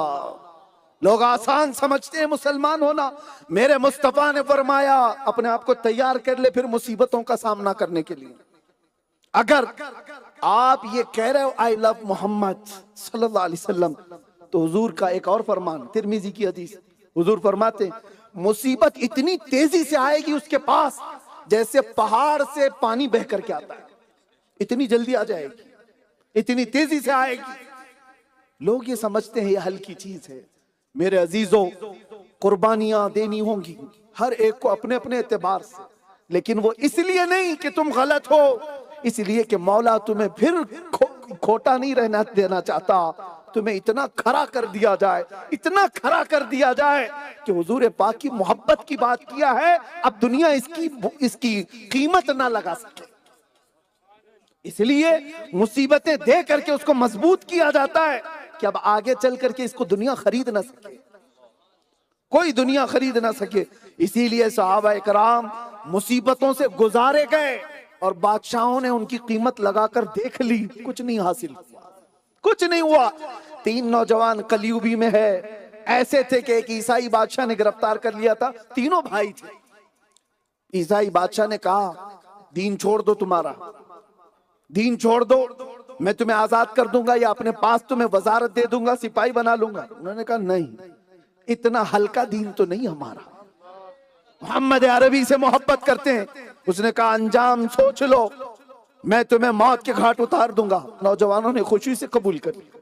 लोग आसान समझते हैं मुसलमान होना। मेरे मुस्तफा ने फरमाया, अपने आप को तैयार कर ले फिर मुसीबतों का सामना करने के लिए। अगर आप ये कह रहे हो आई लव मोहम्मद सल्लल्लाहु अलैहि वसल्लम, तो हुजूर का एक और फरमान, तिरमिजी की हदीस, हुजूर फरमाते, मुसीबत इतनी तेजी से आएगी उसके पास जैसे पहाड़ से पानी बह करके आता है, इतनी जल्दी आ जाएगी, इतनी तेजी से आएगी। लोग ये समझते हैं ये हल्की चीज है। मेरे अजीजों, कुर्बानियां देनी होंगी हर एक को अपने अपने एतबार से, लेकिन वो इसलिए नहीं कि तुम गलत हो, इसलिए कि मौला तुम्हें फिर खोटा नहीं रहना देना चाहता। तुम्हें इतना खरा कर दिया जाए, इतना खरा कर दिया जाए कि हुजूर पाक की मोहब्बत की बात किया है, अब दुनिया इसकी कीमत ना लगा सके, इसलिए मुसीबतें दे करके उसको मजबूत किया जाता है कि अब आगे चल करके इसको दुनिया खरीद ना सके, कोई दुनिया खरीद ना सके। इसीलिए सहाबा इकराम मुसीबतों से गुजारे गए और बादशाहों ने उनकी कीमत लगाकर देख ली, कुछ नहीं हासिल हुआ, कुछ नहीं हुआ। 3 नौजवान कलयुगी में है, ऐसे थे कि एक ईसाई बादशाह ने गिरफ्तार कर लिया था, तीनों भाई थे। ईसाई बादशाह ने कहा दीन छोड़ दो, तुम्हारा दीन छोड़ दो, मैं तुम्हें आजाद कर दूंगा या अपने पास तुम्हें वजारत दे दूंगा, सिपाही बना लूंगा। उन्होंने कहा नहीं, इतना हल्का दीन तो नहीं हमारा, मोहम्मद अरबी से मोहब्बत करते हैं। उसने कहा अंजाम सोच लो, मैं तुम्हें मौत के घाट उतार दूंगा। नौजवानों ने खुशी से कबूल कर लिया।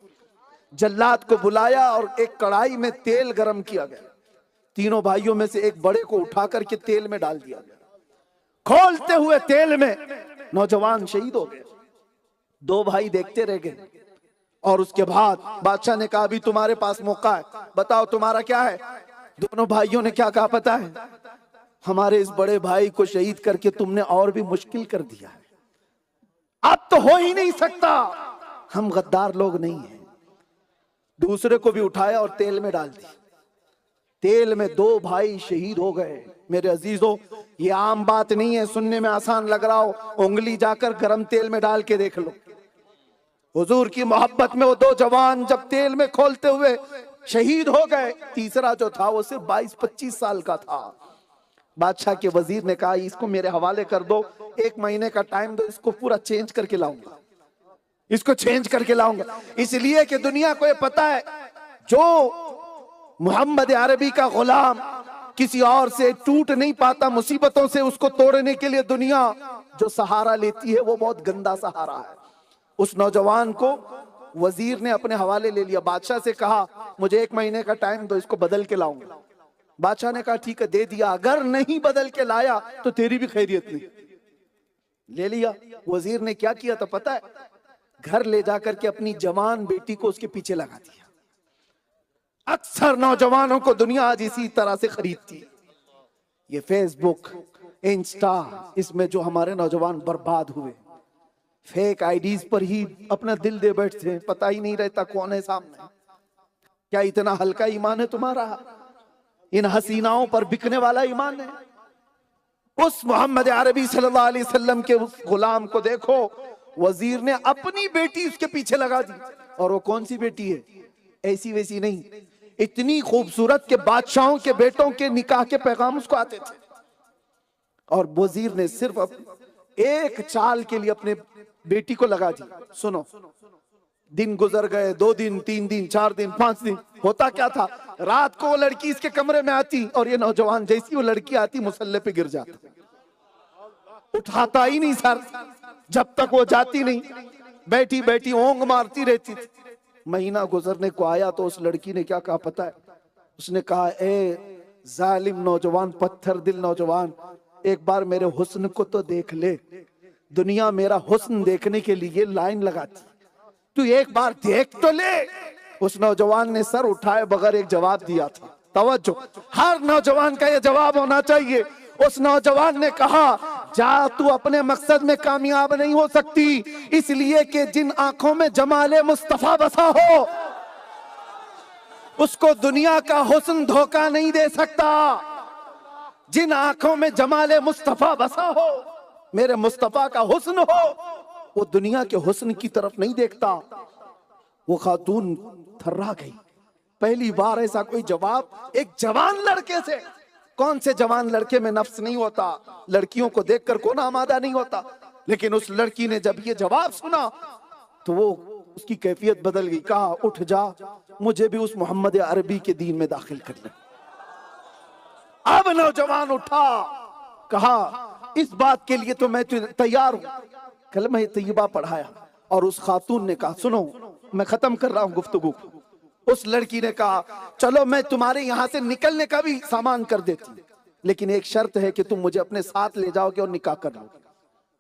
जल्लाद को बुलाया और एक कढ़ाई में तेल गरम किया गया। तीनों भाइयों में से एक बड़े को उठा करके तेल में डाल दिया गया। खोलते हुए तेल में नौजवान शहीद हो गए। 2 भाई देखते रह गए और उसके बाद बादशाह ने कहा अभी तुम्हारे पास मौका है, बताओ तुम्हारा क्या है। दोनों भाइयों ने क्या कहा पता है, हमारे इस बड़े भाई को शहीद करके तुमने और भी मुश्किल कर दिया है, अब तो हो ही नहीं सकता, हम गद्दार लोग नहीं हैं। दूसरे को भी उठाया और तेल में डाल दिया। तेल में 2 भाई शहीद हो गए। मेरे अजीजों, ये आम बात नहीं है, सुनने में आसान लग रहा हो, उंगली जाकर गरम तेल में डाल के देख लो। हुजूर की मोहब्बत में वो 2 जवान जब तेल में खोलते हुए शहीद हो गए, तीसरा जो था वो सिर्फ 22-25 साल का था। बादशाह के वजीर ने कहा इसको मेरे हवाले कर दो, 1 महीने का टाइम दो, इसको पूरा चेंज करके लाऊंगा, इसको चेंज करके लाऊंगा। इसलिए कि दुनिया को ये पता है जो मोहम्मद अरबी का गुलाम किसी और से टूट नहीं पाता, मुसीबतों से उसको तोड़ने के लिए दुनिया जो सहारा लेती है वो बहुत गंदा सहारा है। उस नौजवान को वजीर ने अपने हवाले ले लिया। बादशाह से कहा मुझे 1 महीने का टाइम दो, इसको बदल के लाऊंगा। बादशाह ने कहा ठीक है, दे दिया। अगर नहीं बदल के लाया तो तेरी भी खैरियत नहीं। ले लिया। वजीर ने क्या किया था पता है, घर ले जाकर के अपनी जवान बेटी को उसके पीछे लगा दिया। अक्सर नौजवानों को दुनिया आज इसी तरह से खरीदती। ये फेसबुक, इंस्टा, इसमें जो हमारे नौजवान बर्बाद हुए, फेक आईडीज पर ही अपना दिल दे बैठते हैं, पता ही नहीं रहता कौन है सामने। क्या इतना हल्का ईमान है तुम्हारा? इन हसीनाओं पर बिकने वाला ईमान है? उस मोहम्मद अरबी सल्लल्लाहु अलैहि वसल्लम के उस गुलाम को देखो, वजीर ने अपनी बेटी उसके पीछे लगा दी। और वो कौन सी बेटी है? ऐसी वैसी नहीं, इतनी खूबसूरत के बादशाहों के बेटों के निकाह के पैगाम उसको आते थे। और वजीर ने सिर्फ एक चाल के लिए अपने बेटी को लगा दी। सुनो, दिन गुजर गए, 2 दिन, 3 दिन, 4 दिन, 5 दिन। होता क्या था, रात को वो लड़की इसके कमरे में आती और ये नौजवान जैसी वो लड़की आती मुसल्ले पे गिर जाता, उठाता ही नहीं सर, जब तक वो जाती नहीं, बैठी बैठी ओंग मारती रहती थी। महीना गुजरने को आया तो उस लड़की ने क्या कहा पता है? उसने कहा ए जालिम नौजवान, पत्थर दिल नौजवान, एक बार मेरे हुस्न को तो देख ले। दुनिया मेरा हुस्न देखने के लिए लाइन लगाती, तू एक बार देख तो ले। उस नौजवान ने सर उठाए बगैर एक जवाब दिया था। तवज्जो, हर नौजवान का ये जवाब होना चाहिए। उस नौजवान ने कहा जा, तू अपने मकसद में कामयाब नहीं हो सकती, इसलिए कि जिन आंखों में जमाले मुस्तफा बसा हो उसको दुनिया का हुस्न धोखा नहीं दे सकता। जिन आंखों में जमाले मुस्तफा बसा हो, मेरे मुस्तफा का हुस्न हो, वो दुनिया के हुस्न की तरफ नहीं देखता। वो खातून थर्रा गई। पहली बार ऐसा कोई जवाब एक जवान लड़के से। कौन से जवान लड़के में नफ्स नहीं होता? लड़कियों को देखकर कौन आमादा नहीं होता? लेकिन उस लड़की ने जब ये जवाब सुना तो वो उसकी कैफियत बदल गई। कहा उठ जा, मुझे भी उस मोहम्मद अरबी के दीन में दाखिल कर ले। अब नौजवान उठा, कहा इस बात के लिए तो मैं तैयार हूं। कलमा तैयबा पढ़ाया और उस खातून ने कहा सुनो, मैं खत्म कर रहा हूं गुफ्तगू। उस लड़की ने कहा चलो मैं तुम्हारे यहां से निकलने का भी सामान कर देती, लेकिन एक शर्त है कि तुम मुझे अपने साथ ले जाओगे और निकाह कर लोगे।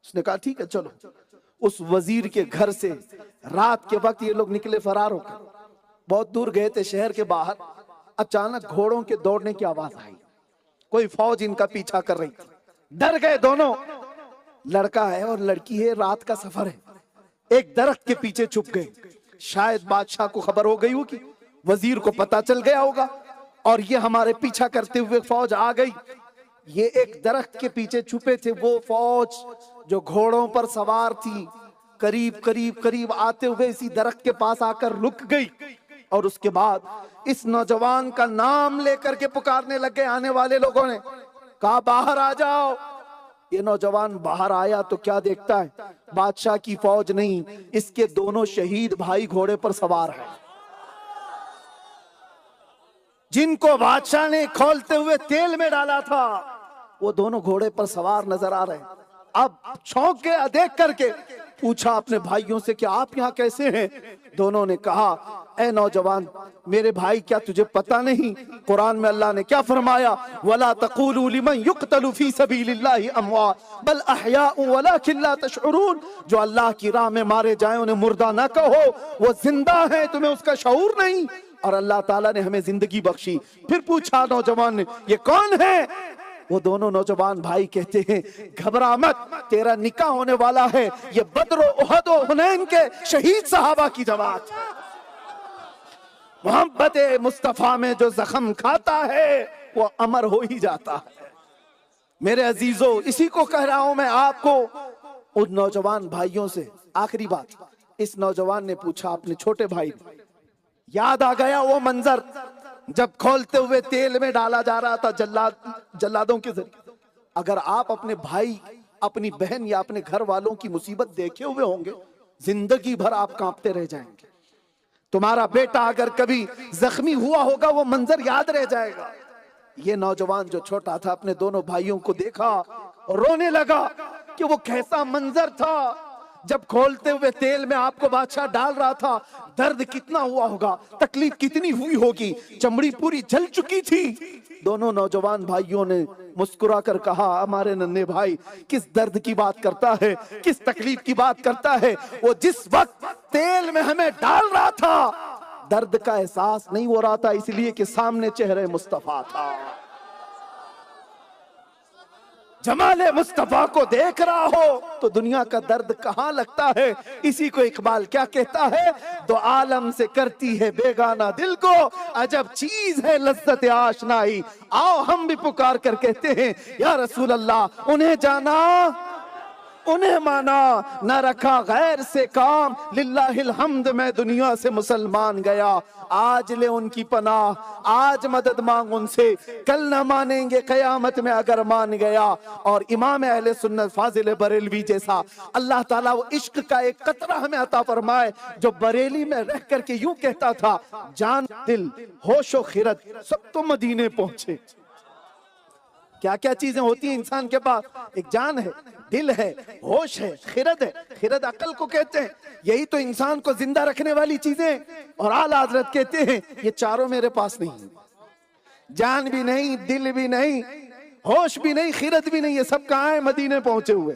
उसने कहा ठीक है चलो। उस वजीर के घर से रात के वक्त ये लोग निकले फरार होकर। बहुत दूर गए थे शहर के बाहर, अचानक घोड़ों के दौड़ने की आवाज आई। कोई फौज इनका पीछा कर रही थी। डर गए दोनों। लड़का है और लड़की है, रात का सफर है, एक दरख्त के पीछे छुप गए। शायद बादशाह को खबर हो गई होगी, वजीर को पता चल गया होगा और ये हमारे पीछा करते हुए फौज आ गई। ये एक दरख्त के पीछे छुपे थे। वो फौज जो घोड़ों पर सवार थी करीब करीब करीब आते हुए इसी दरख्त के पास आकर रुक गई और उसके बाद इस नौजवान का नाम लेकर के पुकारने लग गए। आने वाले लोगों ने कहा बाहर आ जाओ। ये नौजवान बाहर आया तो क्या देखता है, बादशाह की फौज नहीं, इसके दोनों शहीद भाई घोड़े पर सवार हैं, जिनको बादशाह ने खौलते हुए तेल में डाला था। वो दोनों घोड़े पर सवार नजर आ रहे हैं। अब चौंक गया देख करके, पूछा अपने भाइयों से कि आप यहाँ कैसे हैं? दोनों ने कहा ए नौजवान, मेरे भाई क्या तुझे पता नहीं कुरान में अल्लाह ने क्या फरमाया, वला तक़ूलू लिमन युक़तलु फी सबीलिल्लाहि अमवात बल अहयाउ वलाकिन ला तशउरून। जो अल्लाह की राह में मारे जाए उन्हें मुर्दा ना कहो, वो जिंदा है, तुम्हें उसका शऊर नहीं। और अल्लाह ताला ने हमें जिंदगी बख्शी। फिर पूछा नौजवान ने ये कौन है? वो दोनों नौजवान भाई कहते हैं घबरा मत, तेरा निकाह होने वाला है। ये बद्र उहद और हुनैन के शहीद सहाबा की जमात। मोहब्बत मुस्तफा में जो जख्म खाता है वो अमर हो ही जाता है। मेरे अजीजों, इसी को कह रहा हूं मैं आपको, उन नौजवान भाइयों से। आखिरी बात, इस नौजवान ने पूछा अपने छोटे भाई, याद आ गया वो मंजर जब खोलते हुए तेल में डाला जा रहा था जल्लादों के जरिए। अगर आप अपने भाई, अपनी बहन या अपने घर वालों की मुसीबत देखे हुए होंगे, जिंदगी भर आप कांपते रह जाएंगे। तुम्हारा बेटा अगर कभी जख्मी हुआ होगा, वो मंजर याद रह जाएगा। ये नौजवान जो छोटा था, अपने दोनों भाइयों को देखा और रोने लगा कि वो कैसा मंजर था जब खोलते हुए तेल में आपको बादशाह डाल रहा था। दर्द कितना हुआ होगा, तकलीफ कितनी हुई होगी, चमड़ी पूरी जल चुकी थी। दोनों नौजवान भाइयों ने मुस्कुरा कर कहा हमारे नन्हे भाई किस दर्द की बात करता है, किस तकलीफ की बात करता है। वो जिस वक्त तेल में हमें डाल रहा था, दर्द का एहसास नहीं हो रहा था, इसलिए कि सामने चेहरे मुस्तफा था। जमाले मुस्तफा को देख रहा हो तो दुनिया का दर्द कहां लगता है। इसी को इकबाल क्या कहता है, दो आलम से करती है बेगाना दिल को, अजब चीज है लज्जत आशनाई। आओ हम भी पुकार कर कहते हैं या रसूल अल्लाह, उन्हें जाना उन्हें माना, न रखा गैर से काम, लिल्लाहिल हम्द मैं दुनिया से मुसलमान गया। आज ले उनकी पनाह, आज मदद मांग उनसे, कल न मानेंगे कयामत में अगर मान गया। और इमाम अहले सुन्नत फाजिल बरेलवी जैसा अल्लाह ताला वो इश्क का एक कतरा हमें अता फरमाए, जो बरेली में रह करके यूं कहता था, जान दिल होशो खिरत सब तो मदीने पहुंचे। क्या क्या चीजें होती हैं इंसान के पास, एक जान है, दिल है, होश है, खिरद है। खिरद अकल को कहते हैं, यही तो इंसान को जिंदा रखने वाली चीजें। और आला हजरत कहते हैं ये चारों मेरे पास नहीं, जान भी नहीं, दिल भी नहीं, होश भी नहीं, खिरद भी नहीं, ये सब कहाँ है? मदीने पहुंचे हुए।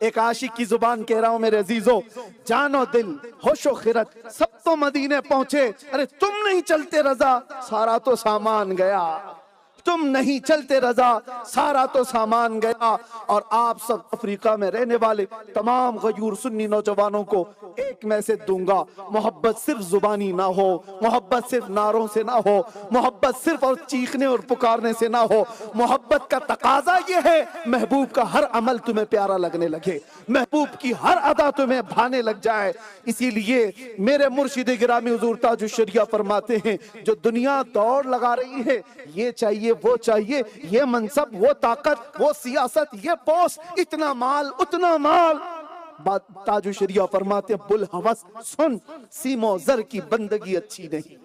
एक आशिक की जुबान कह रहा हूं मेरे अजीजों, जानो दिल होशो खिरत सब तो मदीने पहुंचे। अरे तुम नहीं चलते रजा, सारा तो सामान गया। तुम नहीं चलते रजा, सारा तो सामान गया। और आप सब अफ्रीका में रहने वाले तमाम गयूर सुन्नी नौजवानों को एक मैसेज दूंगा, मोहब्बत सिर्फ जुबानी ना हो, मोहब्बत सिर्फ नारों से ना हो, मोहब्बत सिर्फ और चीखने और पुकारने से ना हो। मोहब्बत का तकाजा ये है महबूब का हर अमल तुम्हें प्यारा लगने लगे, महबूब की हर अदा तुम्हें भाने लग जाए। इसीलिए मेरे मुर्शिद गिरामी हुजूर ताजुश शरिया फरमाते हैं, जो दुनिया दौड़ लगा रही है, ये चाहिए वो चाहिए, ये मनसब वो ताकत वो सियासत ये पोस्ट, इतना माल उतना माल। ताजु शरिया फरमाते बुल हवस सुन, सीमो जर की बंदगी अच्छी नहीं।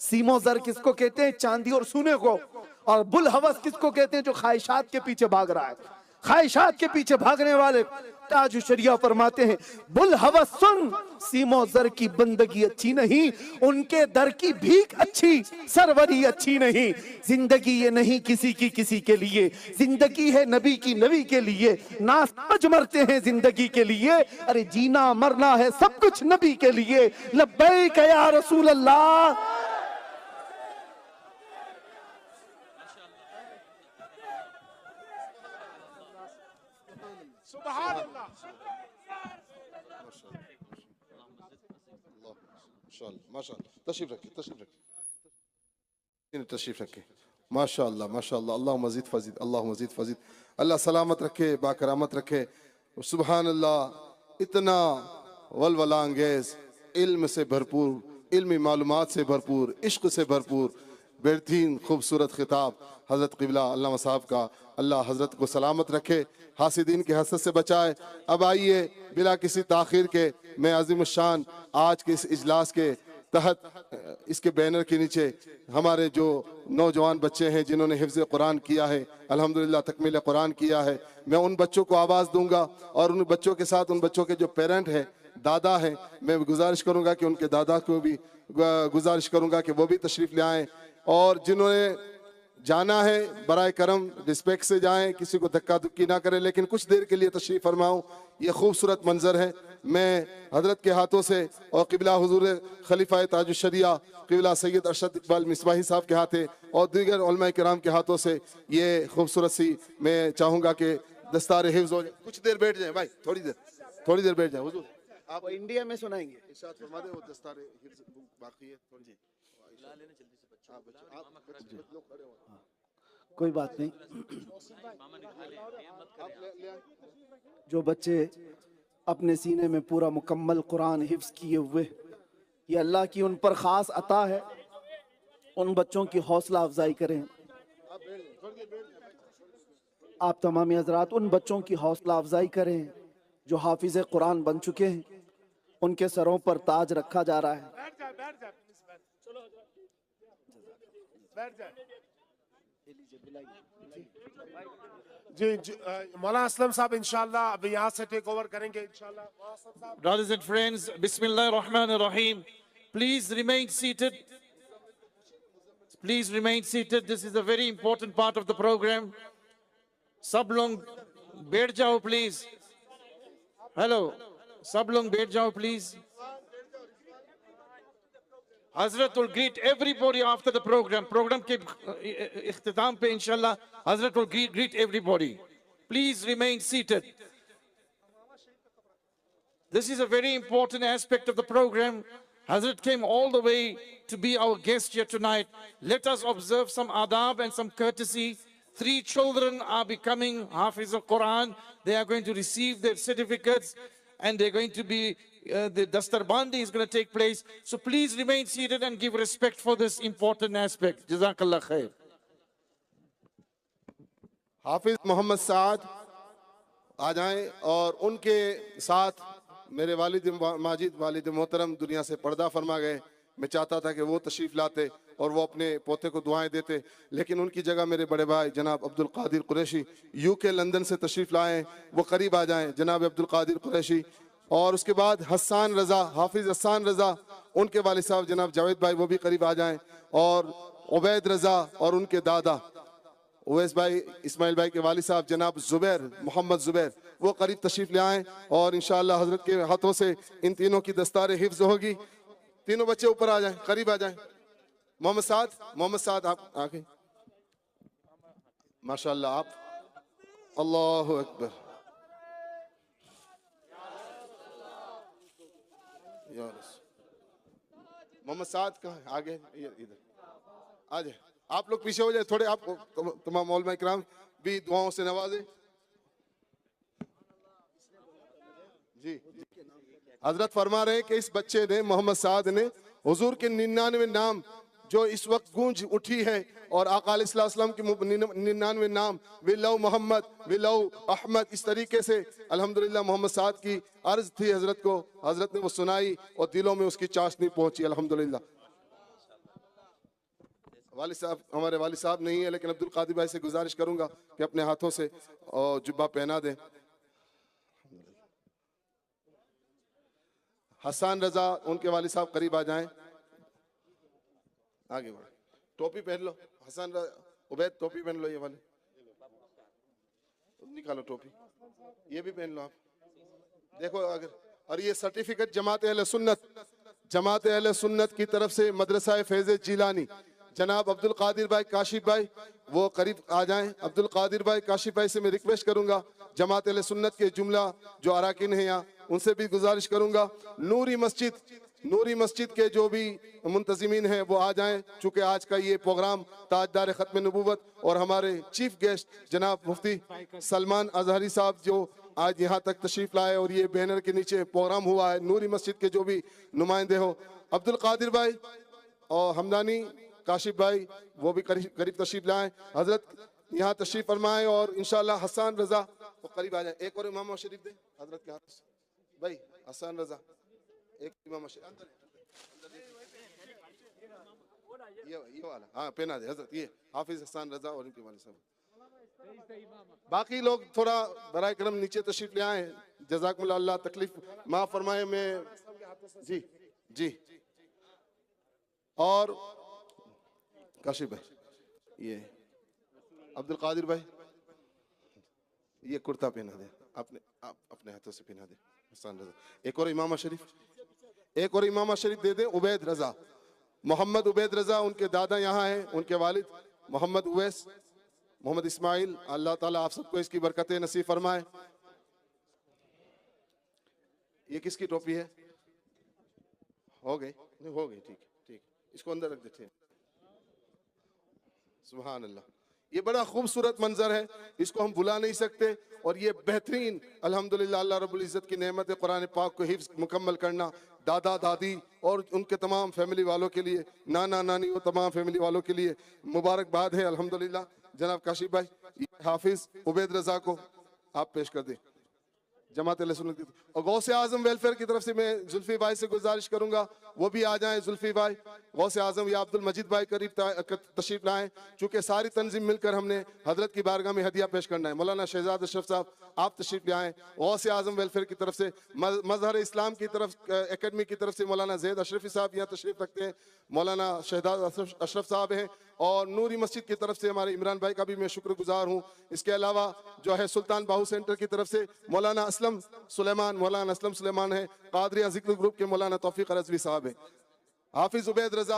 सीमो जर किसको कहते हैं? चांदी और सोने को। और बुल हवस किसको कहते हैं? जो ख्वाहिशात के पीछे भाग रहा है, ख्वाहिशात के पीछे भागने वाले। ताजु शरिया फरमाते हैं बुल हवस सुन, सीमो जर की बंदगी अच्छी नहीं, उनके दर की भीख अच्छी, सरवरी अच्छी नहीं। जिंदगी ये नहीं किसी की किसी के लिए, जिंदगी है नबी की नबी के लिए। ना समझ मरते हैं जिंदगी के लिए, अरे जीना मरना है सब कुछ नबी के लिए। लब्बैक या रसूल अल्लाह। सुभान अल्लाह। माशाअल्लाह माशाअल्लाह, तशरीफ रखिए, तशरीफ रखिए, तशरीफ रखिए। माशाअल्लाह माशाअल्लाह, अल्लाह मजीद फजीद, अल्लाह मजीद फजीद, अल्लाह सलामत रखे, बाकरामत रखे। सुभान अल्लाह, इतना वलवला अंगेज, इल्म से भरपूर, इल्मी मालूमात से भरपूर, इश्क से भरपूर, बेहतरीन खूबसूरत खिताब हज़रत क़िबला अल्लामा साहब का। अल्लाह हज़रत को सलामत रखे, हासिदीन के हसद से बचाए। अब आइए बिला किसी ताख़ीर के, मैं अज़ीम शान आज के इस इजलास के तहत इसके बैनर के नीचे हमारे जो नौजवान बच्चे हैं जिन्होंने हिफ्ज़ कुरान किया है, अल्हम्दुलिल्लाह तकमील कुरान किया है, मैं उन बच्चों को आवाज़ दूंगा और उन बच्चों के साथ उन बच्चों के जो पेरेंट हैं, दादा हैं, मैं गुजारिश करूंगा कि उनके दादा को भी गुजारिश करूंगा कि वो भी तशरीफ़ ले आएँ। और जिन्होंने जाना है बराए करम रिस्पेक्ट से जाएं, किसी को धक्का धुक्की ना करें, लेकिन कुछ देर के लिए तशरीफ़ फरमाऊं। ये खूबसूरत मंजर है, मैं हज़रत के हाथों से और क़िबला हुज़ूर खलीफा ताजुश्शरिया क़िबला सैयद अरशद इकबाल मिसबाही साहब के हाथे और दीगर उलमा किराम के हाथों से ये खूबसूरत सी, मैं चाहूँगा कि दस्तार हिफ्ज़ हो जाए। कुछ देर बैठ जाए भाई, थोड़ी देर बैठ जाए। हुज़ूर आप इंडिया में सुनाएंगे, इरशाद फरमा दें, वो दस्तार हिफ्ज़ बाकी है थोड़ी जी। कोई बात नहीं। जो बच्चे अपने सीने में पूरा मुकम्मल कुरान हिफ्ज़ किए हुए, ये अल्लाह की उन पर ख़ास अता है, उन बच्चों की हौसला अफजाई करें। आप तमामी हज़रात उन बच्चों की हौसला अफजाई करें जो हाफिज़ कुरान बन चुके हैं, उनके सरों पर ताज रखा जा रहा है। बैठ जाए, बैठ जाए, चलो बैठ जाए। जी मौलाना असलम साहब इंशाल्लाह अब यहाँ से टेक ओवर करेंगे इंशाल्लाह। Brothers and friends, Bismillah ar-Rahman ar-Rahim. Please remain seated. Please remain seated. This is a very important part of the program. सब लोग बैठ जाओ please. Hello. सब लोग बैठ जाओ please. Hazrat will greet everybody after the program. Program के इख्तिताम पे इंशाल्लाह Hazrat will greet everybody. Please remain seated. This is a very important aspect of the program. Hazrat came all the way to be our guest here tonight. Let us observe some adab and some courtesy. 3 children are becoming Hafiz al-Quran. They are going to receive their certificates and they're going to be, the Dastarbandi is going to take place. So please remain seated and give respect for this important aspect. Jazakallah khair. हाफिज मोहम्मद साद आ जाएं और उनके साथ मेरे वालिद माजिद वालिद मोहतरम दुनिया से पर्दा फरमा गए। मैं चाहता था कि वो तशरीफ़ लाते और वो अपने पोते को दुआएं देते, लेकिन उनकी जगह मेरे बड़े भाई जनाब अब्दुल कादिर कुरैशी यूके लंदन से तशरीफ़ लाएं, वो करीब आ जाएं जनाब अब्दुल कादिर कुरैशी। और उसके बाद हसन रज़ा, हाफिज़ हसन रज़ा, उनके वालिद साहब जनाब जावेद भाई वो भी करीब आ जाएं, और उबैद रज़ा और उनके दादा उवैस भाई इस्माइल भाई के वालिद साहब जनाब जुबैर मोहम्मद जुबैर वो करीब तशरीफ़ ले आएँ और इंशाअल्लाह हज़रत के हाथों से इन तीनों की दस्तार हिफ्ज़ होगी। तीनों बच्चे ऊपर आ जाएं, करीब आ जाएं। मोहम्मद साद आप आगे माशाअल्लाह, आप अल्लाहु अकबर। मोहम्मद साद कहाँ है? आगे इधर आ जाए। आप लोग पीछे हो जाए थोड़े, आप तमाम मौलमा इकराम भी दुआओं से नवाजे। जी हजरत फरमा रहे कि इस बच्चे ने मोहम्मद साद ने हुजूर के 99 नाम जो इस वक्त गूंज उठी है और आका अलैहिस्सलाम सल्लम के 99 नाम विलौ मोहम्मद विलौ अहमद, इस तरीके से अल्हम्दुलिल्लाह मोहम्मद साद की अर्ज थी हजरत को, हजरत ने वो सुनाई और दिलों में उसकी चाशनी पहुंची अल्हम्दुलिल्लाह। वालिद साहब हमारे वालिद साहब नहीं है, लेकिन अब्दुल कादिर भाई से गुजारिश करूंगा कि अपने हाथों से जुब्बा पहना दें। हसन रजा उनके वालिद साहब करीब आ जाएं, आगे बढ़े। टोपी पहन लो हसन उबैद, टोपी पहन लो, ये वाले निकालो टोपी, ये भी पहन लो आप। देखो अगर, और ये सर्टिफिकेट जमात अहले सुन्नत की तरफ से मदरसा फैज़ जिलानी जनाब अब्दुल कादिर भाई काशिफ भाई वो करीब आ जाएं। अब्दुल कादिर भाई काशिफ भाई से मैं रिक्वेस्ट करूंगा, जमात अहले सुन्नत के जुमला जो अराकीन हैं यहाँ उनसे भी गुजारिश करूंगा। नूरी मस्जिद नूरी मस्जिद के जो भी मुंतजिमीन हैं वो आ जाएं, चूँकि आज का ये प्रोग्राम ताजदार ख़त्म नबूवत और हमारे चीफ गेस्ट जनाब मुफ्ती सलमान अजहरी साहब जो आज यहाँ तक तशरीफ लाए और ये बैनर के नीचे प्रोग्राम हुआ है, नूरी मस्जिद के जो भी नुमाइंदे हो, अब्दुल कादिर भाई और हमदानी काशिफ भाई वो भी करीब तशरीफ लाए, हजरत यहाँ तशरीफ फरमाए और इंशाल्लाह हसन रजा वो करीब आ जाए। एक और इमाम शरीफ दे हजरत के हाथ से भाई, हसन रजा एक इमाम शरीफ अंदर ये वाला, हाँ पहना दे हजरत, ये हाफिज हसन रजा और इनके वाले साहब। बाकी लोग थोड़ा बराए करम नीचे तशरीफ ले आए, जज़ाकुमुल्लाह, अल्लाह तकलीफ माफ फरमाए। मैं जी जी और काशिफ भाई, ये अब्दुल कादिर भाई ये कुर्ता पहना दे, अपने हाथों से पहना दे हसन रजा। एक और इमाम शरीफ, एक और इमाम शरीफ दे दे उबैद रजा, मोहम्मद उबैद रजा, उनके दादा यहाँ हैं, उनके वालिद मोहम्मद उवैस मोहम्मद इस्माइल, अल्लाह ताला आप सबको इसकी बरकतें नसीब फरमाए। ये किसकी टोपी है? हो गई? नहीं हो गई, ठीक ठीक, इसको अंदर रख देते हैं। सुभान अल्लाह, ये बड़ा खूबसूरत मंजर है, इसको हम भुला नहीं सकते। और ये बेहतरीन अल्हम्दुलिल्लाह अल्लाह रब्बुल इज़्ज़त की नेमत है, कुरान पाक को हिफ्ज़ मुकम्मल करना, दादा दादी और उनके तमाम फैमिली वालों के लिए, नाना नानी और तमाम फैमिली वालों के लिए मुबारकबाद है अल्हम्दुलिल्लाह। जनाब काशिफ भाई, हाफिज उबैद रजा को आप पेश कर दें जमात अहले सुन्नत की। और गौसे आजम वेलफेयर की तरफ से मैं जुल्फी भाई से गुजारिश करूंगा वो भी आ जाएं। जुल्फी भाई, गौसे आजम या अब्दुल मजीद भाई करीब तशरीफ लाएं, चूँकि सारी तंजीम मिलकर हमने हजरत की बारगाह में हदिया पेश करना है। मौलाना शहजाद अशरफ साहब आप तशरीफ ले आएँ। गौसे आजम वेलफेयर की तरफ से, मजहर इस्लाम की तरफ एकेडमी की तरफ से मौलाना जैद अशरफी साहब यहाँ तशरीफ रखते हैं, मौलाना शहजाद अशरफ साहब हैं। और नूरी मस्जिद की तरफ से हमारे इमरान भाई का भी मैं शुक्रगुजार हूँ। इसके अलावा जो है सुल्तान बाहू सेंटर की तरफ से मौलाना असलम सुलेमान है, कादरिया जिक्र ग्रुप के मौलाना तौफीक रज़वी साहब है, हाफिज उबैद रजा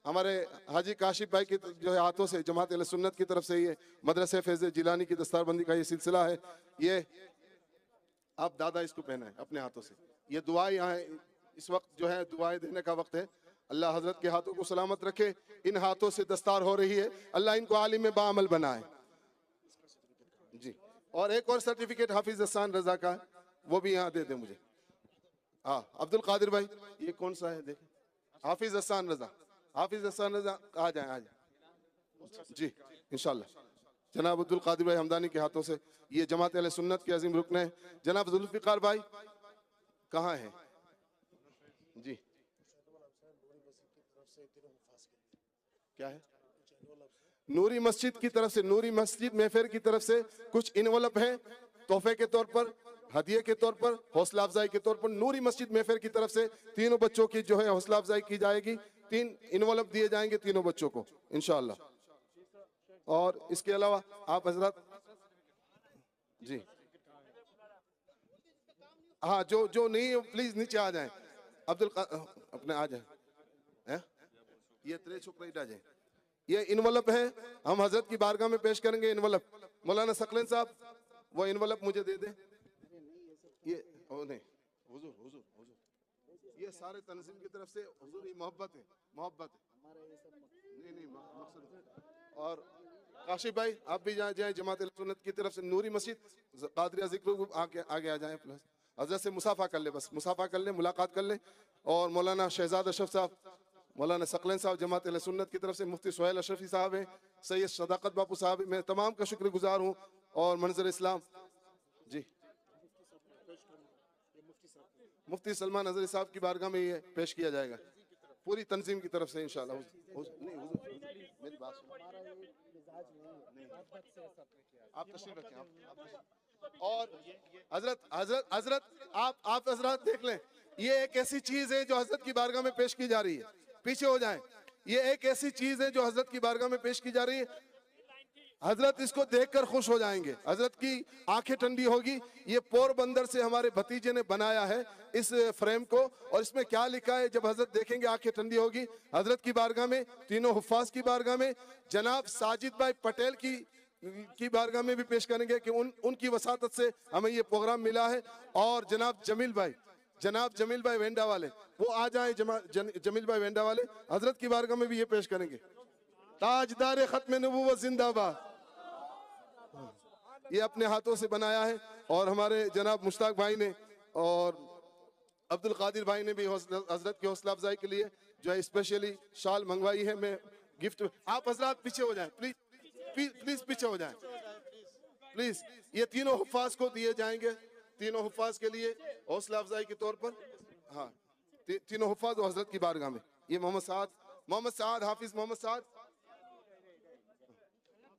हमारे हाजी काशिफ भाई के जो है हाथों से जमात अहले सुन्नत की तरफ से ये मदरसे फैज़ जिलानी की दस्तारबंदी का ये सिलसिला है। ये आप दादा इसको पहना है अपने हाथों से। ये दुआएं यहाँ इस वक्त जो है दुआएं देने का वक्त है। अल्लाह हजरत के हाथों को सलामत रखे, इन हाथों से दस्तार हो रही है, अल्लाह इनको आलिम बाअमल बनाए जी। और एक और सर्टिफिकेट हाफिज हसन रजा का है, वो भी यहाँ दे दे मुझे। हाँ अब्दुल कादिर भाई, ये कौन सा है देखें, हाफिज हसन रजा, हाफिज हसन रजा आ जाए जी इंशाल्लाह। जनाब अब्दुल कादिर भाई हमदानी के हाथों से ये जमात अहले सुन्नत के अजीम रुकन है। जनाब जुल्फिकार भाई कहाँ है जी, क्या है? नूरी मस्जिद की तरफ से, नूरी मस्जिद महफिल की तरफ से कुछ इनवलप है तोहफे के तौर पर, हदिये के तौर पर, हौसला अफजाई के तौर पर। नूरी मस्जिद महफिल की तरफ से तीनों बच्चों की जो है हौसला अफजाई की जाएगी, 3 इनवलप दिए जाएंगे तीनों बच्चों को इंशाअल्लाह। और इसके अलावा आप हजरत जी, हाँ जो नहीं प्लीज नीचे आ जाए, अब्दुल अपने आ जाए, ये त्रे छुप आ जाए। ये इनवलप है, हम हजरत की बारगाह में पेश करेंगे इनवलप। मौलाना सकलन साहब वो इनवलप मुझे दे दे। ये ओ नहीं हुजूर हुजूर हुजूर, ये सारे तंजीम की तरफ से हुजूर ही मोहब्बत है, मोहब्बत है नहीं मकसद। और काशिफ भाई आप भी जाए जमात अहले सुन्नत की तरफ से नूरी मस्जिद कादरिया जिक्र आगे आ जाए, प्लस हजरत से मुसाफा कर ले, बस मुसाफा कर ले, मुलाकात कर ले। और मौलाना शहजाद अशरफ साहब, मौलाना सकलन साहब जमात अहले सुन्नत की तरफ से, मुफ्ती सुहैल अशरफी साहब हैं, सैयद सदाकत बापू साहब, मैं तमाम का शुक्रगुजार हूँ। और मंजर इस्लाम जी, मुफ्ती सलमान अजहरी साहब की बारगाह में ये पेश किया जाएगा पूरी तंजीम की तरफ से इंशाल्लाह। मेरी बात आप तशरीफ रखें। और हजरत आप हजरत देख लें, ये एक ऐसी चीज है जो हजरत की बारगाह में पेश की जा रही है, पीछे हो जाएं। ये एक ऐसी चीज है जो हजरत की बारगाह में पेश की जा रही है, हजरत इसको देखकर खुश हो जाएंगे, हजरत की आंखें ठंडी होगी। ये पोरबंदर से हमारे भतीजे ने बनाया है इस फ्रेम को, और इसमें क्या लिखा है जब हजरत देखेंगे आंखें ठंडी होगी। हजरत की बारगाह में, तीनों हुफ्फाज की बारगाह में, जनाब साजिद भाई पटेल की बारगाह में भी पेश करेंगे कि उनकी वसातत से हमें ये प्रोग्राम मिला है। और जनाब जमील भाई, जनाब जमील भाई वेंडा वाले वो आ जाएं। जमील भाई वेंडा वाले हजरत की बारगाह में भी ये पेश करेंगे। ताजदार खत्म नबूवत जिंदाबाद। ये अपने हाथों से बनाया है और हमारे जनाब मुश्ताक भाई ने और अब्दुल कादिर भाई ने भी हजरत की हौसला अफजाई के लिए जो है स्पेशली शाल मंगवाई है। मैं गिफ्ट, आप हजरात पीछे हो जाएं प्लीज, प्लीज पीछे हो जाएं प्लीज। ये तीनों हुफ्फाज को दिए जाएंगे, तीनों हुफ्फाज के लिए हौसला अफजाई के तौर पर। हाँ, तीनों हुफ्फाज और हजरत की बारगाह में। ये मोहम्मद साद हाफिज मोहम्मद साद,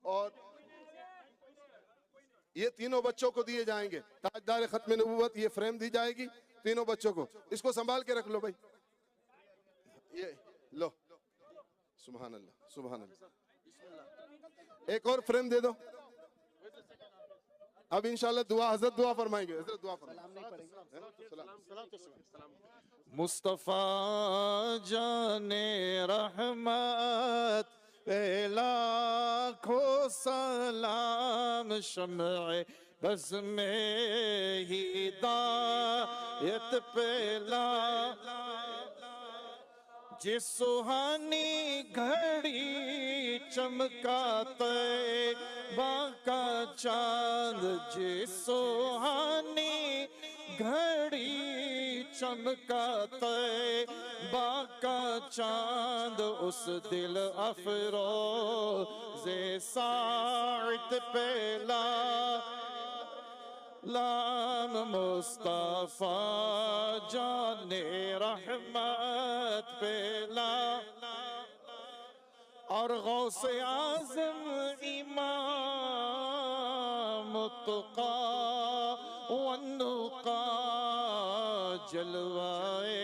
और ये तीनों बच्चों को दिए जाएंगे। ताजदार खत्म नबूवत, ये फ्रेम दी जाएगी तीनों बच्चों को। इसको संभाल के रख लो भाई, ये लो। सुभान अल्लाह सुभान अल्लाह। एक और फ्रेम दे दो। अब इंशाल्लाह दुआ, हजरत दुआ फरमाएंगे। हजरत दुआ फरमाएंगे। मुस्तफा जाने रहमत पे लाखों सलाम, शम्ए बस में हिदायत पे जिस सुहानी घड़ी चमकाते बाका चांद, जिस सुहानी घड़ी चमकाते बाका चांद, उस दिल अफरोज़े साइत पे लाम मुस्तफा जाने रहमत पे और गौसे आज़म इमाम तुक़ा वन्नुक़ा, जलवाए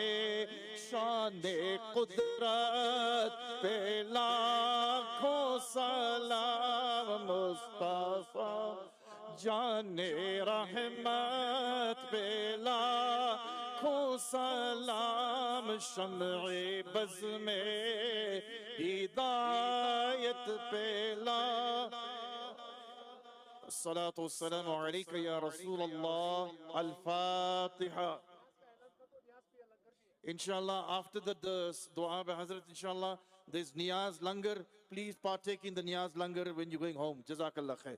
शाने कुदरत पे लाखों सलाम। मुस्तफा जाने रहमत पे लाखों सलाम, शम्ए बज़ में हिदायत पे अस्सलातु वस्सलामु अलैका या रसूल अल्लाह। अल-फातिहा। Inshallah, after the dua by Hazrat, inshallah, there's Niyaz Langar. Please partake in the Niyaz Langar when you're going home. Jazakallah khair.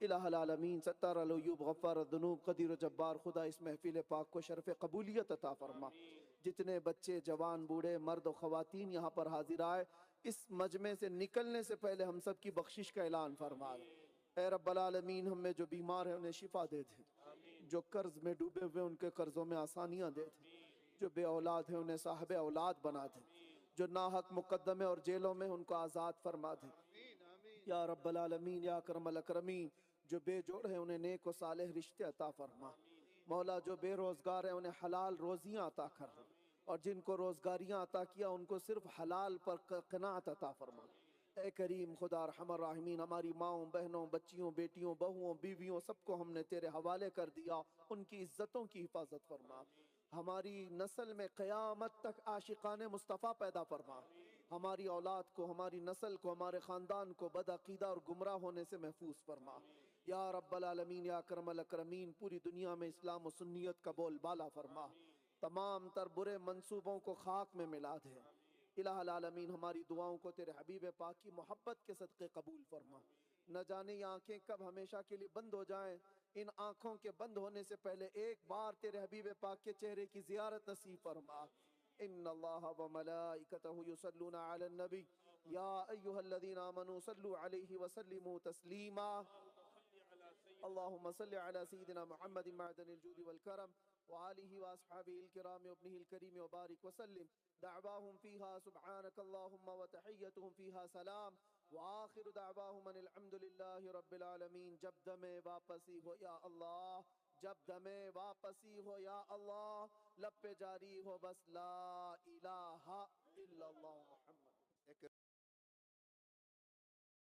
इलाह आलमीन सत्तार अलयूब गफ़ार दुनूब कदीर जब्बार खुदा इस महफिल पाक को शरफ़ कबूलियत अता फरमा। जितने बच्चे जवान बूढ़े मर्द और ख़वातीन यहाँ पर हाजिर आए, इस मजमे से निकलने से पहले हम सब की बख्शिश का ऐलान फरमा। ऐ रब्बल आलमीन, हम में जो बीमार है उन्हें शिफा दे दे, जो कर्ज में डूबे हुए उनके कर्जों में आसानियाँ दे दे, जो बे औलाद है उन्हें साहिब औलाद बना दे, जो नाहक मुकद्दमे और जेलों में उनको आज़ाद फरमा दे। या रब्बल आलमीन या अकरमल अकरमीन, जो बेजोड़ है उन्हें नेक व सालेह रिश्ते अता फरमा। मौला, जो बेरोज़गार है उन्हें हलाल रोज़ियाँ अता कर, और जिनको रोज़गारियाँ अता किया उनको सिर्फ हलाल पर क़नाअत अता फरमा। ए करीम खुदा रहमान राहिमीन, हमारी माओं बहनों बच्चियों बेटियों बहुओं बीवियों सबको हमने तेरे हवाले कर दिया, उनकी इज़्ज़तों की हिफाजत फरमा। हमारी नस्ल में क़यामत तक आशिक़ाने मुस्तफ़ा पैदा फरमा। हमारी औलाद को, हमारी नस्ल को, हमारे ख़ानदान को बदअक़ीदा और गुमराह होने से महफूज फरमा। या रब्बल आलमीन या अकरमल अकरमीन, पूरी दुनिया में इस्लाम और सुन्नियत का बोलबाला फरमा। तमाम तर बुरे मंसूबों को खाक में मिला दे। इलाहुल आलमीन, हमारी दुआओं को तेरे हबीब पाक की मोहब्बत के सदक़े कबूल फरमा। न जाने ये आँखें कब हमेशा के लिए बंद हो जाएं। इन आँखों के बंद होने से पहले एक बार तेरे हबीब पाक के चेहरे की ज़ियारत नसीब फरमा। इन्नल्लाह व मलाइकतहु युसल्लूना अलन नबी या अय्युहल्लज़ीना आमनू सल्लू अलैहि व सल्लिमू तस्लीमा। अल्लाहुम्मा सल्लि अला सय्यिदिना मुहम्मदिन मअदनिल जूदि वल करम व आलिहि व अस्हाबिहिल किराम व इब्निहिल करीम व बारिक व सल्लिम दअवाहुम फीहा सुब्हानकल्लाहुम्मा व तहिय्यतुहुम फीहा सलाम व आखिरु दअवाहुम अनिल हम्दुलिल्लाहि रब्बिल आलमीन। जब दमे वापसी हो या अल्लाह, जब दमे वापसी हो या अल्लाह, लब पे जारी हो बस ला इलाहा इल्लल्लाह मुहम्मद।